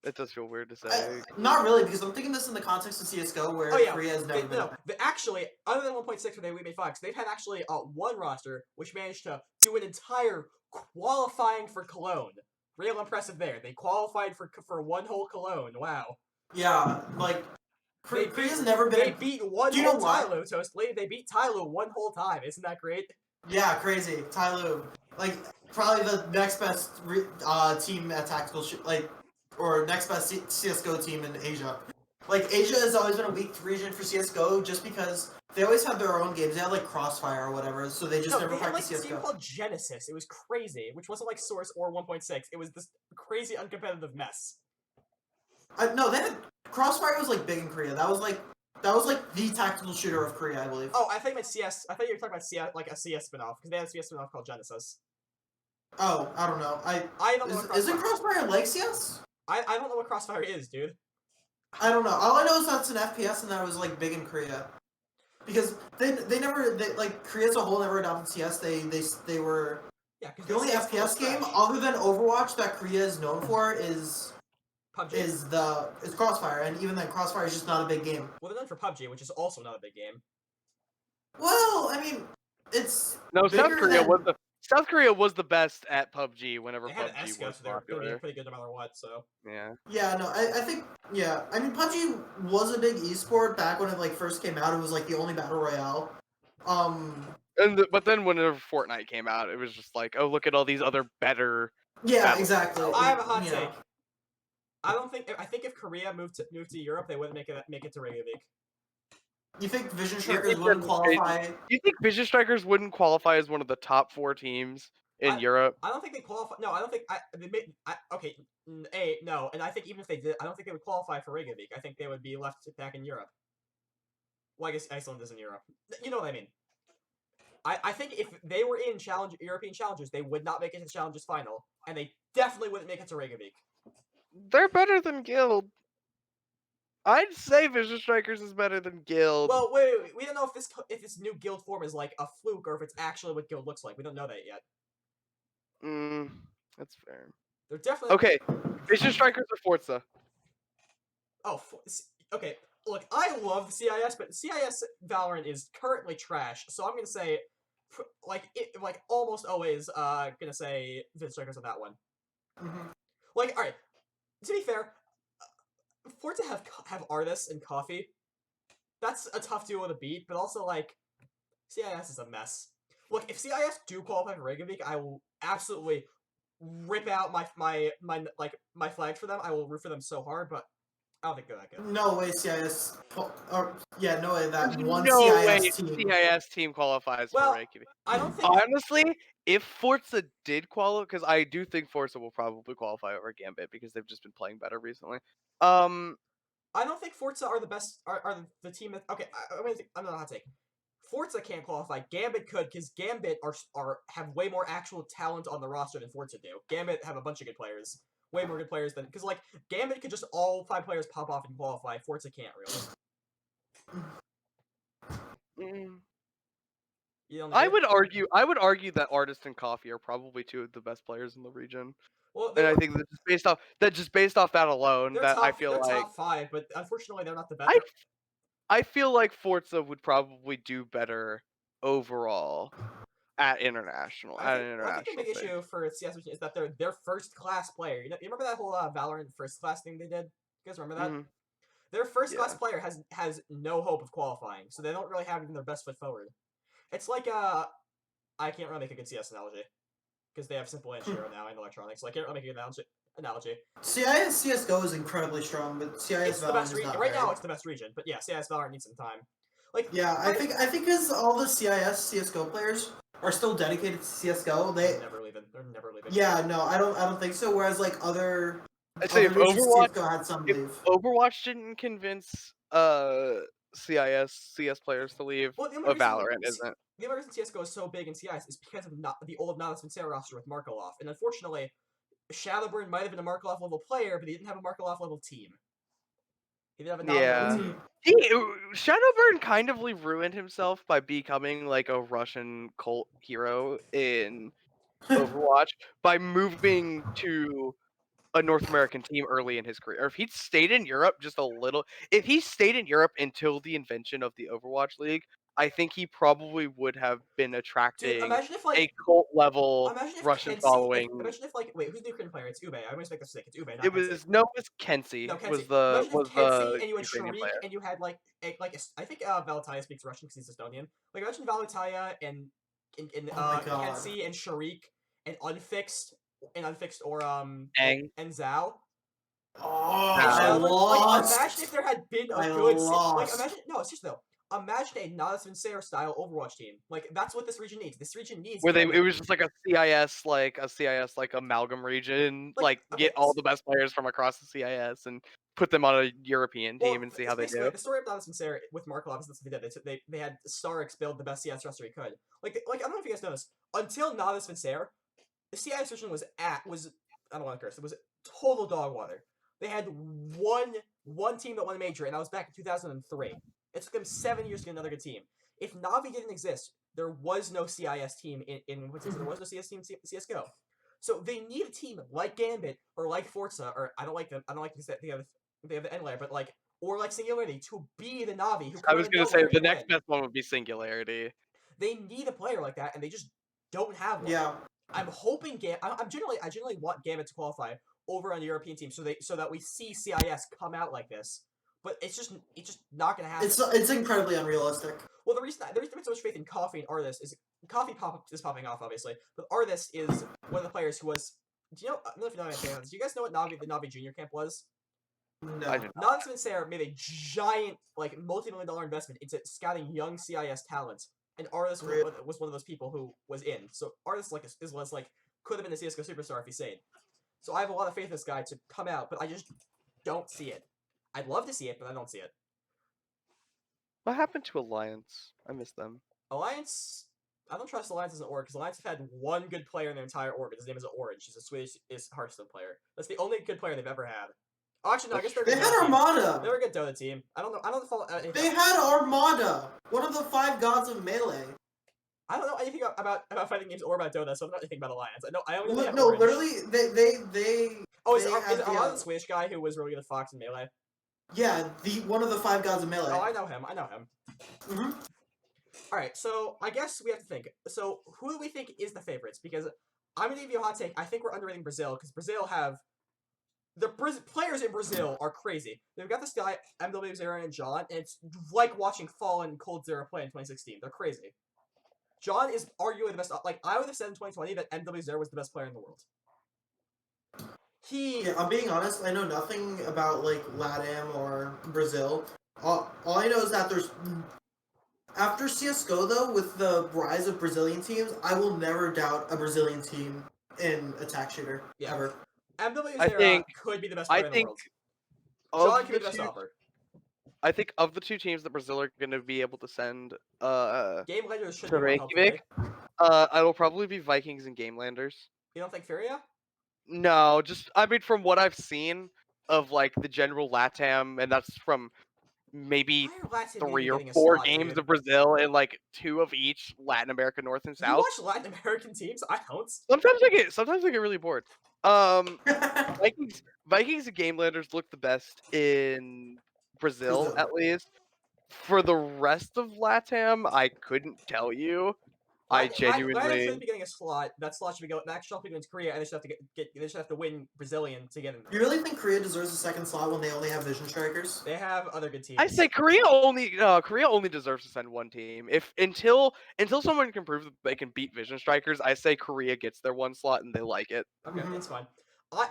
It does feel weird to say. Not really, because I'm thinking this in the context of CS:GO, where Korea has never been. Actually, other than 1.6 where they made Fox, they've had actually one roster which managed to do an entire qualifying for Cologne. Real impressive there. They qualified for one whole Cologne. Wow. Yeah, like Korea's never been. They beat one Do you know whole why? Tyloo, Toastly. They beat Tyloo one whole time. Isn't that great? Yeah, crazy. Tyloo, like probably the next best team at tactical or next best CS:GO team in Asia. Like Asia has always been a weak region for CS:GO, just because they always have their own games. They have like Crossfire or whatever, so they just never they had practice like a team CS:GO. called Genesis. It was crazy, which wasn't like Source or 1.6. It was this crazy uncompetitive mess. No, they had Crossfire was like big in Korea. That was like the tactical shooter of Korea, I believe. Oh, I thought you meant CS. I thought you were talking about CS, like a CS spinoff, because they had a CS spinoff called Genesis. Oh, I don't know. I don't know what Isn't Crossfire. Crossfire like CS? I don't know what Crossfire is, dude. I don't know. All I know is that's an FPS and that was like big in Korea. Because they like Korea as a whole never adopted CS. They were Yeah, because the only FPS game other than Overwatch that Korea is known for is PUBG. is Crossfire, and even then Crossfire is just not a big game. Well, they're known for PUBG, which is also not a big game. Well, I mean, it's No, South bigger Korea was the best at PUBG whenever They had an PUBG ESCO, was so they were gonna be popular. pretty good no matter what. So Yeah. Yeah, no, I think, yeah. I mean, PUBG was a big esport back when it, like, first came out. It was, like, the only battle royale. But then whenever Fortnite came out, it was just like, oh, look at all these other better. Yeah, battle exactly. I have a hot You know. take. I think if Korea moved to Europe, they wouldn't make it to Reykjavik. You think Vision You Strikers think wouldn't that- qualify? Do you think Vision Strikers wouldn't qualify as one of the top 4 teams in Europe? I don't think they qualify. No, I don't think. Okay, no, and I think even if they did, I don't think they would qualify for Reykjavik. I think they would be left back in Europe. Well, I guess Iceland is in Europe. You know what I mean? I think if they were in European Challengers, they would not make it to the Challengers final, and they definitely wouldn't make it to Reykjavik. They're better than Guild. I'd say Vision Strikers is better than Guild. Well, wait. We don't know if this new Guild form is like a fluke or if it's actually what Guild looks like. We don't know that yet. That's fair. They're definitely Okay. Vision Strikers or Forza? Oh, okay. Look, I love CIS, but CIS Valorant is currently trash. So I'm gonna say, like almost always, gonna say Vision Strikers on that one. Mm-hmm. Like, all right. To be fair, Forza have artists and coffee. That's a tough duo to beat, but also like, CIS is a mess. Look, if CIS do qualify for Reykjavik, I will absolutely rip out my flags for them. I will root for them so hard, but I don't think they're that good. No way CIS. No way that one no CIS way team. CIS team qualifies Well, for Reykjavik. I don't think. Honestly, if Forza did qualify, because I do think Forza will probably qualify over Gambit because they've just been playing better recently. I don't think Forza are the best. Are the team that? Okay, I'm not hot take. Forza can't qualify. Gambit could, because Gambit have way more actual talent on the roster than Forza do. Gambit have a bunch of good players, way more good players than because like Gambit could just all 5 players pop off and qualify. Forza can't really. I would argue that Artist and Coffee are probably 2 of the best players in the region. Well, And I think that just based off that alone, that I feel they're like top 5, but unfortunately they're not the best. I feel like Forza would probably do better overall at international. I think the big issue for CS is that they're their first class player. You remember that whole Valorant first class thing they did? You guys remember that? Mm-hmm. Their first class player has no hope of qualifying, so they don't really have even their best foot forward. It's like I can't really make a good CS analogy because they have Simple and Shiro now and Electronics, so I can't really make a good analogy. CIS CS:GO is incredibly strong, but CIS It's the Valorant best is region not right very. now. It's the best region, but yeah, CIS Valorant needs some time. Like I think because all the CIS CS:GO players are still dedicated to CS:GO, they're never leaving. Yeah, no, I don't think so. Whereas like other. I'd say if Overwatch, Overwatch didn't convince CS players to leave, Valorant isn't. The only reason CSGO is so big in CIS is because of the old Nautilus Vincere roster with Markoloff, and unfortunately, Shadowburn might have been a Markoloff level player, but he didn't have a Markoloff level team. He didn't have a non-level team. Shadowburn kind of ruined himself by becoming like a Russian cult hero in Overwatch by moving to a North American team early in his career. Or if he'd stayed in Europe just a little, if he stayed in Europe until the invention of the Overwatch League, I think he probably would have been attracting a cult level Russian following. Imagine if wait, who's the Ukrainian player? It's Ube. I always make this mistake. It's Ube. Not it was Kenzie. No, Kenzie. Was the and you had Ukrainian Sharik, player. and you had I think Valentia speaks Russian because he's Estonian. Like imagine Valentia and Kenzie and Sharik and Unfixed or and Zhao. Oh, I lost. Imagine if there had been a good seriously though. Imagine a Nautilus Vincere style Overwatch team. Like that's what this region needs. This region needs where it was just like a CIS amalgam region, get all the best players from across the CIS and put them on a European team and see how they do. The story of Nautilus Vincere with Markov is that's what they did. They had Starix build the best CIS roster he could. I don't know if you guys know this. Until Nautilus Vincere, the CIS region was I don't want to curse. It was total dog water. They had one team that won a major, and that was back in 2003. It took them 7 years to get another good team. If Navi didn't exist, there was no CIS team there was no CS team CS:GO. So they need a team like Gambit or like Forza, or I don't like them. I don't like they have the end layer, but or like Singularity to be the Navi. I was gonna say the next best one would be Singularity. They need a player like that, and they just don't have one. Yeah. I'm hoping I generally want Gambit to qualify over on the European team, so that we see CIS come out like this. But it's just not gonna happen. It's incredibly unrealistic. Well, the reason there's been so much faith in Coffee and Artist is Coffee is popping off, obviously, but Artist is one of the players who was. Do you know? I don't know if you know anything. Do you guys know what the Navi Junior camp was? No. I did Not even Sarah made a giant, like, multi-million-dollar investment into scouting young CIS talent, and Artis was one of those people who was in. So Artis was like could have been a CS:GO superstar if he stayed. So I have a lot of faith in this guy to come out, but I just don't see it. I'd love to see it, but I don't see it. What happened to Alliance? I missed them. Alliance, I don't trust Alliance as an org because Alliance have had one good player in their entire org. His name is Orange. He's a Swedish Hearthstone player. That's the only good player they've ever had. Oh, actually, no, I guess they're a They good had Dota team. Armada. They're a good Dota team. I don't know. I don't follow. They had Armada, one of the 5 gods of Melee. I don't know anything about fighting games or about Dota, so I'm not anything about Alliance. I only know they have No, Orange. literally, they. Oh, is they it had Armada the Swedish guy who was really good at Fox and Melee? Yeah, one of the 5 gods of Melee. Oh, I know him. Mhm. All right, so I guess we have to think. So who do we think is the favorites? Because I'm gonna give you a hot take. I think we're underrating Brazil because Brazil have players in Brazil are crazy. They've got this guy MW0 and John, and it's like watching Fallen Cold Zero play in 2016. They're crazy. John is arguably the best. Like I would have said in 2020 that MW0 was the best player in the world. Yeah, I'm being honest. I know nothing about like LATAM or Brazil. All I know is that there's. After CS:GO though, with the rise of Brazilian teams, I will never doubt a Brazilian team in attack shooter ever. MW0 could be the best player in the world. John could be the best stopper. I think of the 2 teams that Brazil are going to be able to send Game Landers should to be Reykjavik, it'll probably be Vikings and Game Landers. You don't think Furia? No, just I mean from what I've seen of like the general LATAM, and that's from maybe 3 or 4 games of Brazil and like 2 of each Latin America North and South. You watch Latin American teams? I don't. Sometimes I get really bored. Vikings and Game Landers look the best in Brazil at least. For the rest of LATAM, I couldn't tell you. I genuinely should be getting a slot. That slot should be going. That should be going to Korea, and they should have to They should have to win Brazilian to get in. You really think Korea deserves a second slot when they only have Vision Strikers? They have other good teams. I say Korea only deserves to send one team. Until someone can prove that they can beat Vision Strikers, I say Korea gets their one slot and they like it. Okay, that's fine. I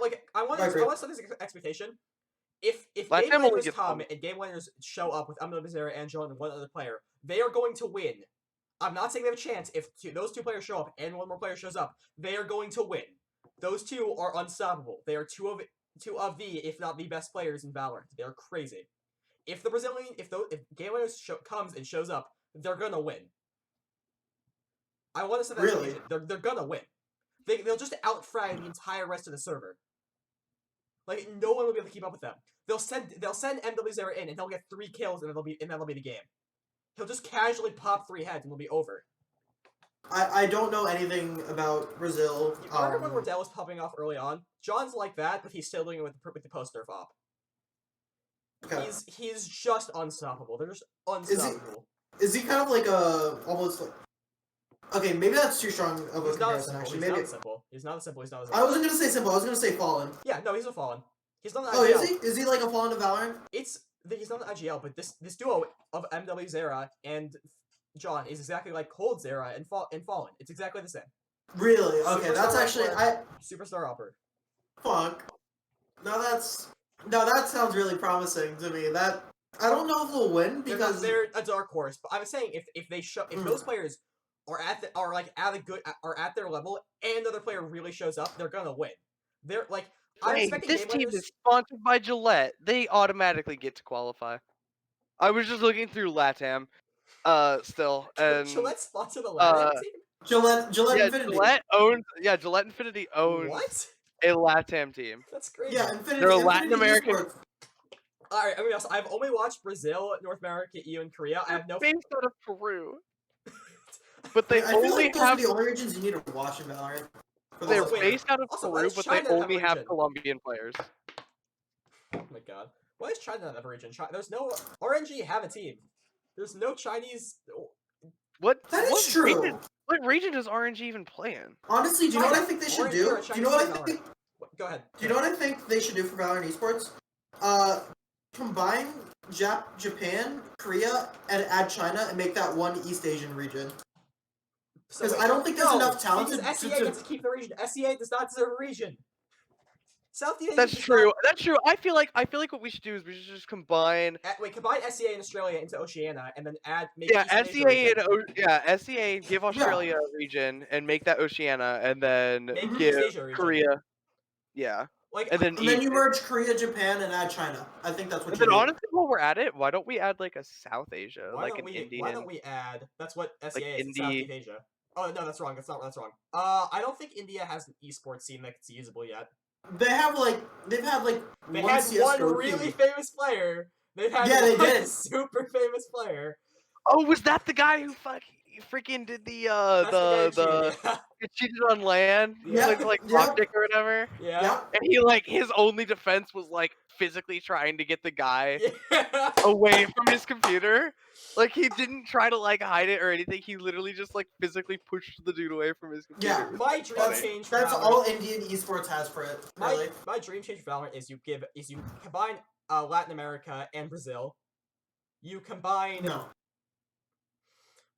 want to set this expectation. If LATAM Game only Winners gets come one. and Game Winners show up with Amazera, Angel, and one other player, they are going to win. I'm not saying they have a chance. If those 2 players show up and one more player shows up, they are going to win. Those 2 are unstoppable. They are two of the, if not the best players in Valorant. They are crazy. If Game Winners comes and shows up, they're gonna win. I want to say that really? They're gonna win. They'll just outfrag the entire rest of the server. Like no one will be able to keep up with them. They'll send MW0 in and he'll get 3 kills and that'll be the game. He'll just casually pop 3 heads and it'll be over. I don't know anything about Brazil. You remember when Wardell was popping off early on? John's like that, but he's still doing it with the post-nerf op. Okay. He's just unstoppable. They're just unstoppable. Is he kind of like almost like... Okay, maybe that's too strong of a comparison, actually. He's not simple. He's not simple. I wasn't gonna say simple. I was gonna say Fallen. Yeah, no, he's a Fallen. He's not an IGL. Oh, is he? Is he like a Fallen to Valorant? He's not an IGL, but this duo of MW Zera and John is exactly like Cold Zera and Fallen. It's exactly the same. Really? Okay, that's actually Superstar upper. Fuck. Now that sounds really promising to me. That I don't know if they'll win because they're a dark horse. But I was saying if those players are at their level and another player really shows up, they're gonna win. They're like this team is sponsored by Gillette. They automatically get to qualify. I was just looking through LATAM, still, and Gillette sponsored the LATAM team. Gillette Infinity. Gillette Infinity owns a LATAM team. That's great. Yeah, Infinity. They're a Latin American. All right, everybody else. I've only watched Brazil, North America, EU, and Korea. I have no. Based out of Peru. But they I feel only like those have are the only regions you need to watch in Valorant. They're based out of Peru, but they only have region? Colombian players. Oh my god. Why is China not have a region? There's no RNG have a team. There's no Chinese. What? That is true. What region does RNG even play in? Honestly, do you know what I think they should do? Do you know what I think? Go ahead. Do you know what I think they should do for Valorant esports? Combine Japan, Korea, and add China and make that one East Asian region. Because I don't think there's enough talent because SEA gets to keep the region. SEA does not deserve a region. Southeast Asia. That's true. That's true. I feel like what we should do is we should just combine. Combine SEA and Australia into Oceania, and then make Yeah, East Asia region. SEA. Give Australia a region and make that Oceania, and then Make give East Asia region. Korea. Yeah. Like, and then you merge Korea, Japan, and add China. I think that's what And you then do. honestly, while we're at it, why don't we add like a South Asia, why like don't an we? Indian? Why don't we add? That's what SEA is. Indie. Southeast Asia. Oh no, that's wrong. That's wrong. I don't think India has an esports scene that's usable yet. They've had one really famous player. They've had they one did. super famous player. Oh, was that the guy who freaking did the cheated on land? Yeah, like optic or whatever. Yeah. And he his only defense was like physically trying to get the guy Yeah. away from his computer. Like he didn't try to like hide it or anything. He literally just like physically pushed the dude away from his computer. Yeah, my dream change. That's all Indian esports has for it. Really. My dream change for Valorant is you combine Latin America and Brazil. You combine. No.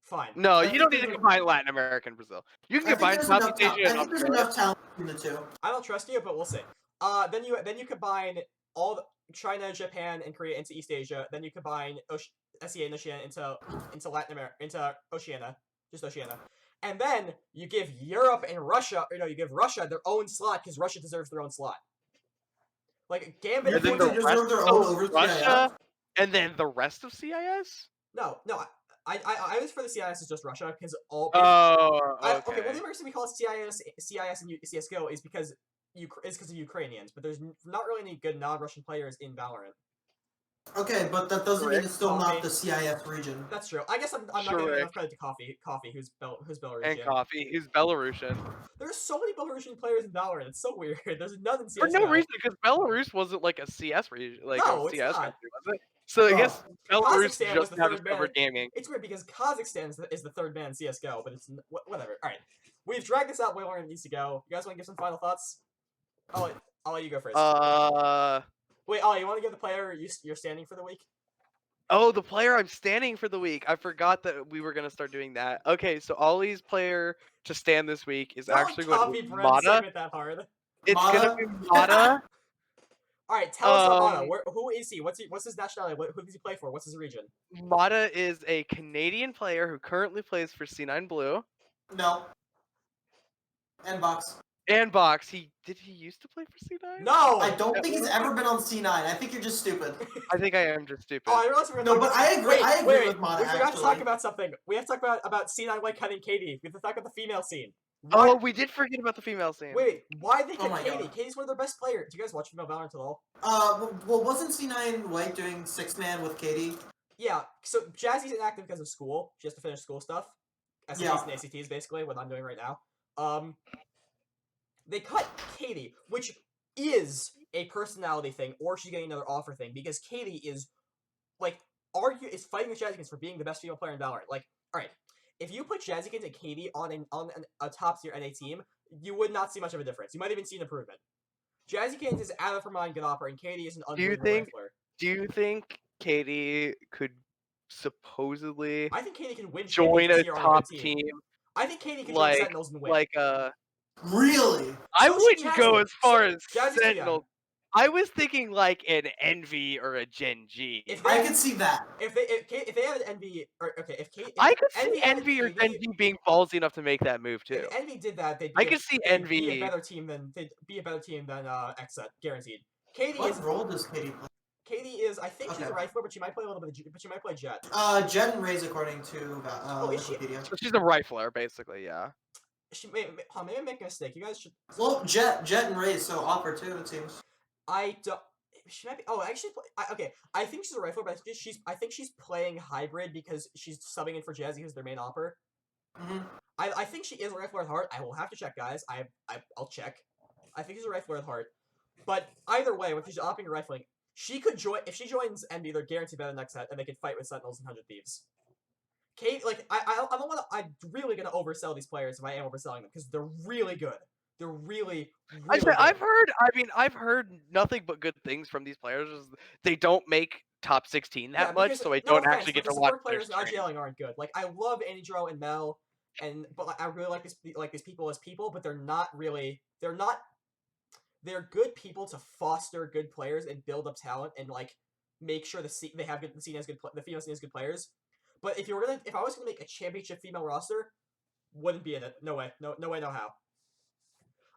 Fine. No, you don't need to combine Latin America and Brazil. You can combine Southeast Asia and I think there's enough talent between the two. I don't trust you, but we'll see. Then you combine all China, Japan, and Korea into East Asia. Then you combine SEA and Oceania into Latin America, into Oceania, just Oceania. And then you give Europe and Russia, you give Russia their own slot because Russia deserves their own slot. Like Gambit, and then the deserve their own over Russia, and then the rest of CIS. No. I was for the CIS is just Russia because all. Oh, okay. Well, the reason we call it CIS and CS:GO is because of Ukrainians, but there's not really any good non-Russian players in Valorant. Okay, but that doesn't mean it's still not the CIS region. That's true. I guess I'm not giving enough credit to Coffee, who's Belarusian. And Coffee, who's Belarusian. There's so many Belarusian players in Valorant. It's so weird. There's none in CS:GO. For no reason, because Belarus wasn't like a CS region, no, a CS country, was it? So I guess Belarus just now discovered gaming. It's weird because Kazakhstan is the third man in CS:GO, but it's whatever. All right, we've dragged this out way longer than it needs to go. You guys want to give some final thoughts? I'll let you go first. Wait, Ollie, you want to give the player you're standing for the week? Oh, the player I'm standing for the week. I forgot that we were gonna start doing that. Okay, so Ollie's player to stand this week is actually going to be Mata. That hard. It's gonna be Mata. All right, tell us about Mata. Who is he? What's his nationality? Who does he play for? What's his region? Mata is a Canadian player who currently plays for C9 Blue. No. And Box. And Box. Did he used to play for C9? No! I don't think he's ever been on C9. I think you're just stupid. I think I am just stupid. Oh, I realize we're No, but I agree with Mata, We forgot to actually. talk about something. We have to talk about C9 like cutting Katie. We have to talk about the female scene. Oh, we did forget about the female scene. Wait, why they cut my Katie? God. Katie's one of their best players. Do you guys watch female Valorant at all? Well, wasn't C9 White doing 6-man with Katie? Yeah, so Jazzy's inactive because of school. She has to finish school stuff. SATs and ACTs, basically, what I'm doing right now. They cut Katie, which is a personality thing, or she's getting another offer thing, because Katie is, is fighting with Jazzykins for being the best female player in Valorant. Like, alright, if you put Jazzykins and Katie on a top-tier NA team, you would not see much of a difference. You might even see an improvement. Jazzykins is out of her mind good opera, and Katie is an unbelievable rifler. Do you think Katie could supposedly I think Katie can win join a top team? I think Katie can join Sentinels and win. Really? I wouldn't go as far as Jazzy's Sentinels. I was thinking like an Envy or a Gen G. I could see that. If they have an Envy, I could see Envy or Gen G being ballsy enough to make that move too. If Envy did that, they'd be a better team than Xset, guaranteed. What role does Katie play? Katie is, I think she's a rifler, but she might play a little bit but she might play Jet. Jet and Raze according to Wikipedia. So she's a rifler, basically, yeah. Maybe I'm making a mistake. You guys should. Well, Jet and Raze, so Opera too, it seems. I don't. She might be. Oh, actually, okay. I think she's a rifler, but I think she's playing hybrid because she's subbing in for Jazzy, who's their main opper. Mm-hmm. I think she is a rifler at heart. I will have to check, guys. I'll check. I think she's a rifler at heart. But either way, when she's opting rifling, she could join. If she joins Envy, they're guaranteed better next set, and they can fight with Sentinels and 100 Thieves. Kate, I'm really gonna oversell these players if I am overselling them because they're really good. They're really good. I've heard nothing but good things from these players. They don't make top 16 that much, so I don't actually get to watch their players in IGLing aren't good. Like I love Andro and Mel, but I really like these people as people, but they're not they're good people to foster good players and build up talent and like make sure the scene has good the female scene has good players. But if I was gonna make a championship female roster, wouldn't be in it. No way. No way. No how.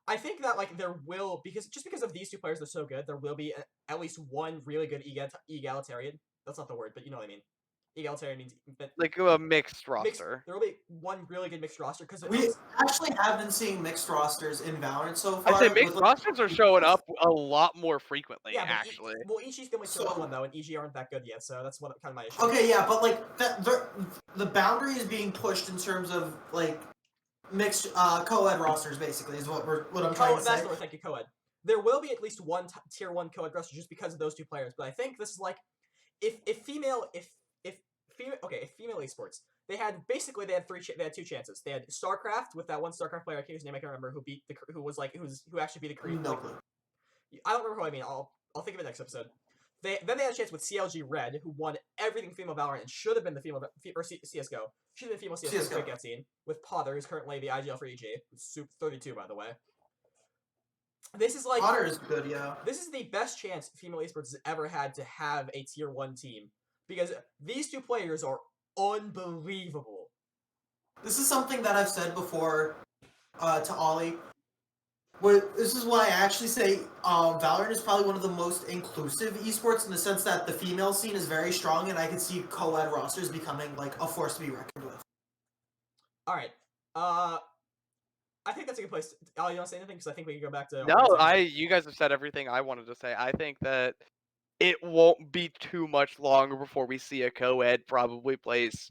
I think that like there will because of these two players, they're so good. There will be at least one really good egalitarian. That's not the word, but you know what I mean. Egalitarian means like a mixed roster. There will be one really good mixed roster because we actually have been seeing mixed rosters in Valorant so far. I say mixed rosters are showing up a lot more frequently. Yeah, actually. Well, EG's gonna tier 1 though, and EG aren't that good yet, so that's kind of my issue. Okay, yeah, but like the boundary is being pushed in terms of like mixed co-ed rosters, basically, is what I'm trying to say. That's what thank you, co-ed. There will be at least one tier 1 co-ed roster just because of those two players, but I think this is like if female esports, they had two chances. They had StarCraft with that one StarCraft player, whose name I can't remember, who actually beat the Korean. No clue. I don't remember who I mean. I'll think of it next episode. Then they had a chance with CLG Red, who won everything female Valorant and should have been the female or CS:GO. Should have been female CS:GO breakout scene with Potter, who's currently the IGL for EG, who's 32 by the way. This is like Potter is good, yeah. This is the best chance female esports has ever had to have a tier 1 team because these two players are unbelievable. This is something that I've said before to Ollie. This is why I actually say Valorant is probably one of the most inclusive esports in the sense that the female scene is very strong, and I can see co-ed rosters becoming like a force to be reckoned with. All right, I think that's a good place. Oh, you want to say anything? Because I think we can go back to. No, you guys have said everything I wanted to say. I think that it won't be too much longer before we see a co-ed probably place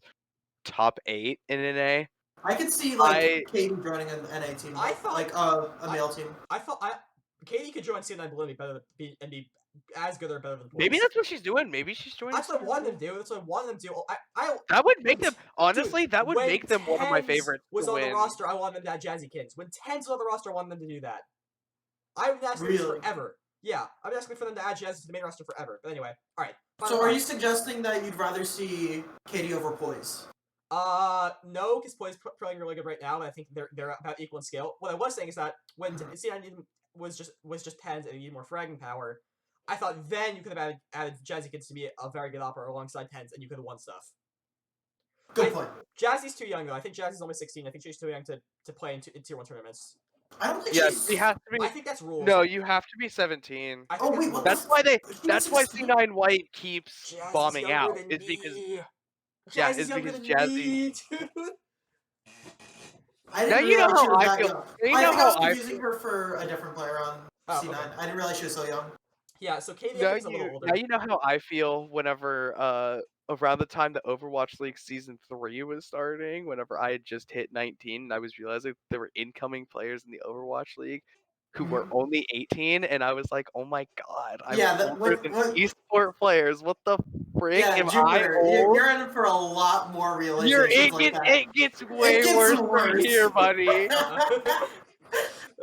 top 8 in NA. I could see like Katie joining an NA team. I thought like a male team. I thought Katie could join C9 Blue and be as good or better than. Maybe that's what she's doing. Maybe she's joining. That's what I wanted them to do. That's what I wanted them to do. That would make them honestly. Dude, that would make them one of my favorites. Was on win. the roster. I wanted them to have Jazzy Kings. When Tens was on the roster, I wanted them to do that. I've been asking this forever. Yeah, I've been asking for them to add Jazzy to the main roster forever. But anyway, all right. So are you suggesting that you'd rather see Katie over Poise? No, because Poise playing really good right now, and I think they're about equal in scale. What I was saying is that when C9 was just Tens and you need more fragging power, I thought then you could have added Jazzy Kids to be a very good opera alongside Tens, and you could have won stuff. Good point. Jazzy's too young though. I think Jazzy's only 16. I think she's too young to play in tier 1 tournaments. I don't think she has to be. I think that's rules. No, you have to be 17. Oh wait, that's why C9 White keeps Jazzy's bombing out. It's because Jazzy's it's because Jazzy. I now didn't you know realize she how was I that feel. young. You I know think I how was I confusing her for a different player on C9. Okay. I didn't realize she was so young. Yeah, so Katie is a little older. Now you know how I feel whenever around the time the Overwatch League Season 3 was starting, whenever I had just hit 19 and I was realizing there were incoming players in the Overwatch League who were only 18, and I was like, oh my god, I'm older than esport players. What the frick? Yeah, Jupiter, you're in for a lot more realizations like that. It gets way worse from here, buddy.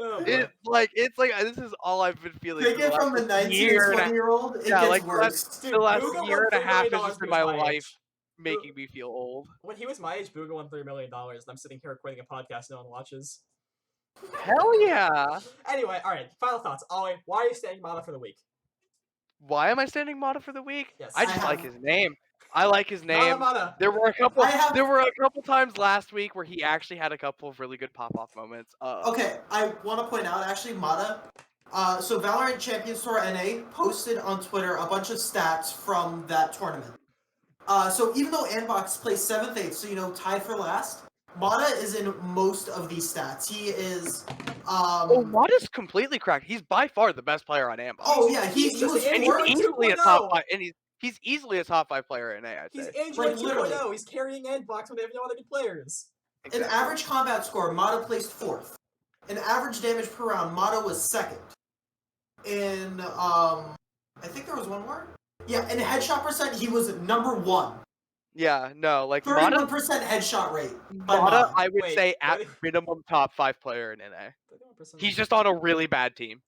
Oh, it's like this is all I've been feeling. Take it from the 19 and 20-year-old, it gets worse. The last year and a half has just been my life making me feel old. When he was my age, Booga won $3 million, and I'm sitting here recording a podcast no one watches. Hell yeah! Anyway, all right. Final thoughts. Ollie, why are you staying Mata for the week? Why am I standing Mata for the week? Yes. I just like his name. I like his name. Mata. There were a couple times last week where he actually had a couple of really good pop-off moments. Okay, I want to point out actually Mata. So Valorant Champions Tour NA posted on Twitter a bunch of stats from that tournament. So even though Anbox placed 7th, 8th, so tied for last, Mata is in most of these stats. He is. Mata's completely cracked. He's by far the best player on Ambox. Oh yeah, he was easily a top 5, and he's easily a top 5 player in NA. I'd say. He's Android 2.0. He's carrying Endbox when they have no other good players. Exactly. In average combat score, Mata placed 4th. In average damage per round, Mata was 2nd. In I think there was one more. Yeah, in headshot percent, he was number 1. Yeah, no, like 31% headshot rate. Mata, I would say at minimum top 5 player in NA. He's just on a really bad team.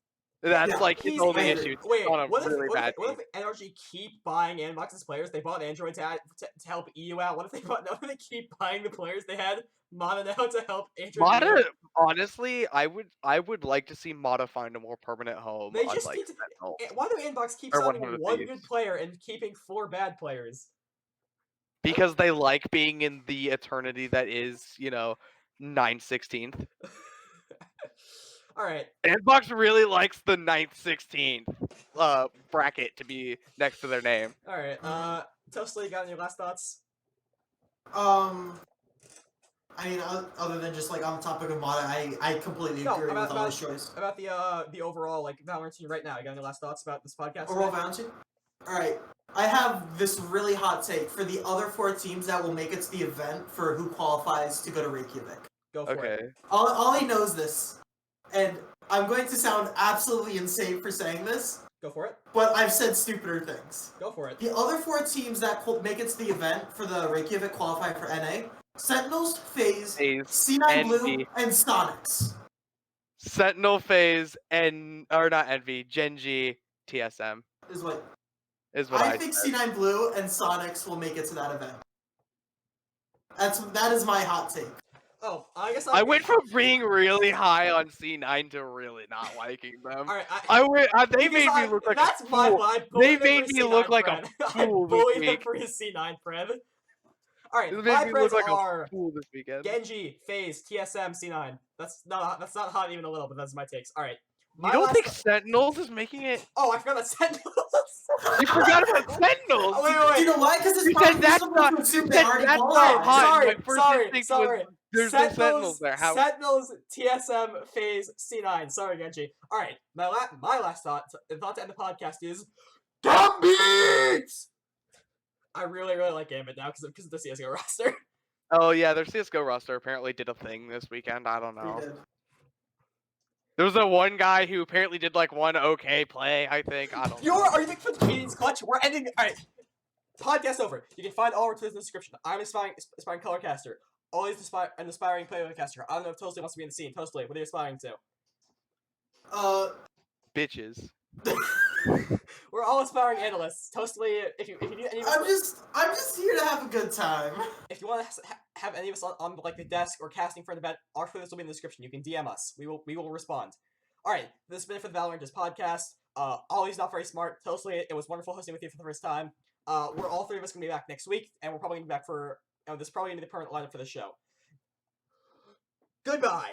That's Yeah, like his He's only angry. issue. Wait, On a what really if, bad what team. if NRG keep buying Andbox's players? They bought Android to help EU out. What if they keep buying the players they had Mana now to help Android EU? Mata, honestly, I would like to see Mata find a more permanent home. They just Unlike keep. Sentinels. Why do Andbox keep Or signing 100 one Thieves. good player and keeping 4 bad players? Because they like being in the eternity that is, 9/16th. All right. Andbox really likes the 9/16th bracket to be next to their name. All right. Toastly, got any last thoughts? I mean, other than just like on the topic of Mata, I completely No, agree with about Ollie's choice. about the overall like Valorant team right now. You got any last thoughts about this podcast? Overall today? Valorant team? Alright, I have this really hot take for the other 4 teams that will make it to the event for who qualifies to go to Reykjavik. Go for Okay. it. Ollie knows this, and I'm going to sound absolutely insane for saying this, Go for it. but I've said stupider things. Go for it. The other 4 teams that make it to the event for the Reykjavik qualifying for NA: Sentinels, FaZe, C9 Blue, Envy. and Sonics. Sentinel phase or not Envy, Genji, TSM Is what is what I think. said. C9 Blue and Sonics will make it to that event. That is my hot take. Oh, I guess I went from being really high on C9 to really not liking them. All right. They made me look like that's a my fool. vibe. They made me look like a I fool this bullied him week. for his C9 pred. All right, They my made me look preds like are a fool this weekend. Genji, FaZe, TSM, C9. That's not hot even a little, but that's my takes. All right. You don't think Sentinels is making it? Oh, I forgot about Sentinels. You forgot about Sentinels. Wait. You know why? Because You said that's not. You said that's not hot. My first instinct was there's no Sentinels there. How? Sentinels, TSM, FaZe, C9. Sorry, Genji. All right, my last thought to end the podcast is Gambit. I really like Gambit now because of the CS:GO roster. Oh yeah, their CS:GO roster apparently did a thing this weekend. I don't know. There was that one guy who apparently did like one okay play. I think I don't know. Are you thinking for the Canadians clutch? We're ending. All right. Podcast over. You can find all our Twitter in the description. I'm aspiring colorcaster. Always an aspiring playercaster. I don't know if Toastly wants to be in the scene. Toastly, what are you aspiring to? Bitches. We're all aspiring analysts. Toastly, if you need any of us, I'm just here to have a good time. if you want to have any of us on like the desk or casting for an event, our Twitters will be in the description. You can DM us. We will respond. All right, this has been it for the Valor-Inters podcast. Ollie's not very smart. Toastly, it was wonderful hosting with you for the first time. We're all 3 of us gonna be back next week, and we're probably gonna be back for this is probably gonna be the permanent lineup for the show. Goodbye.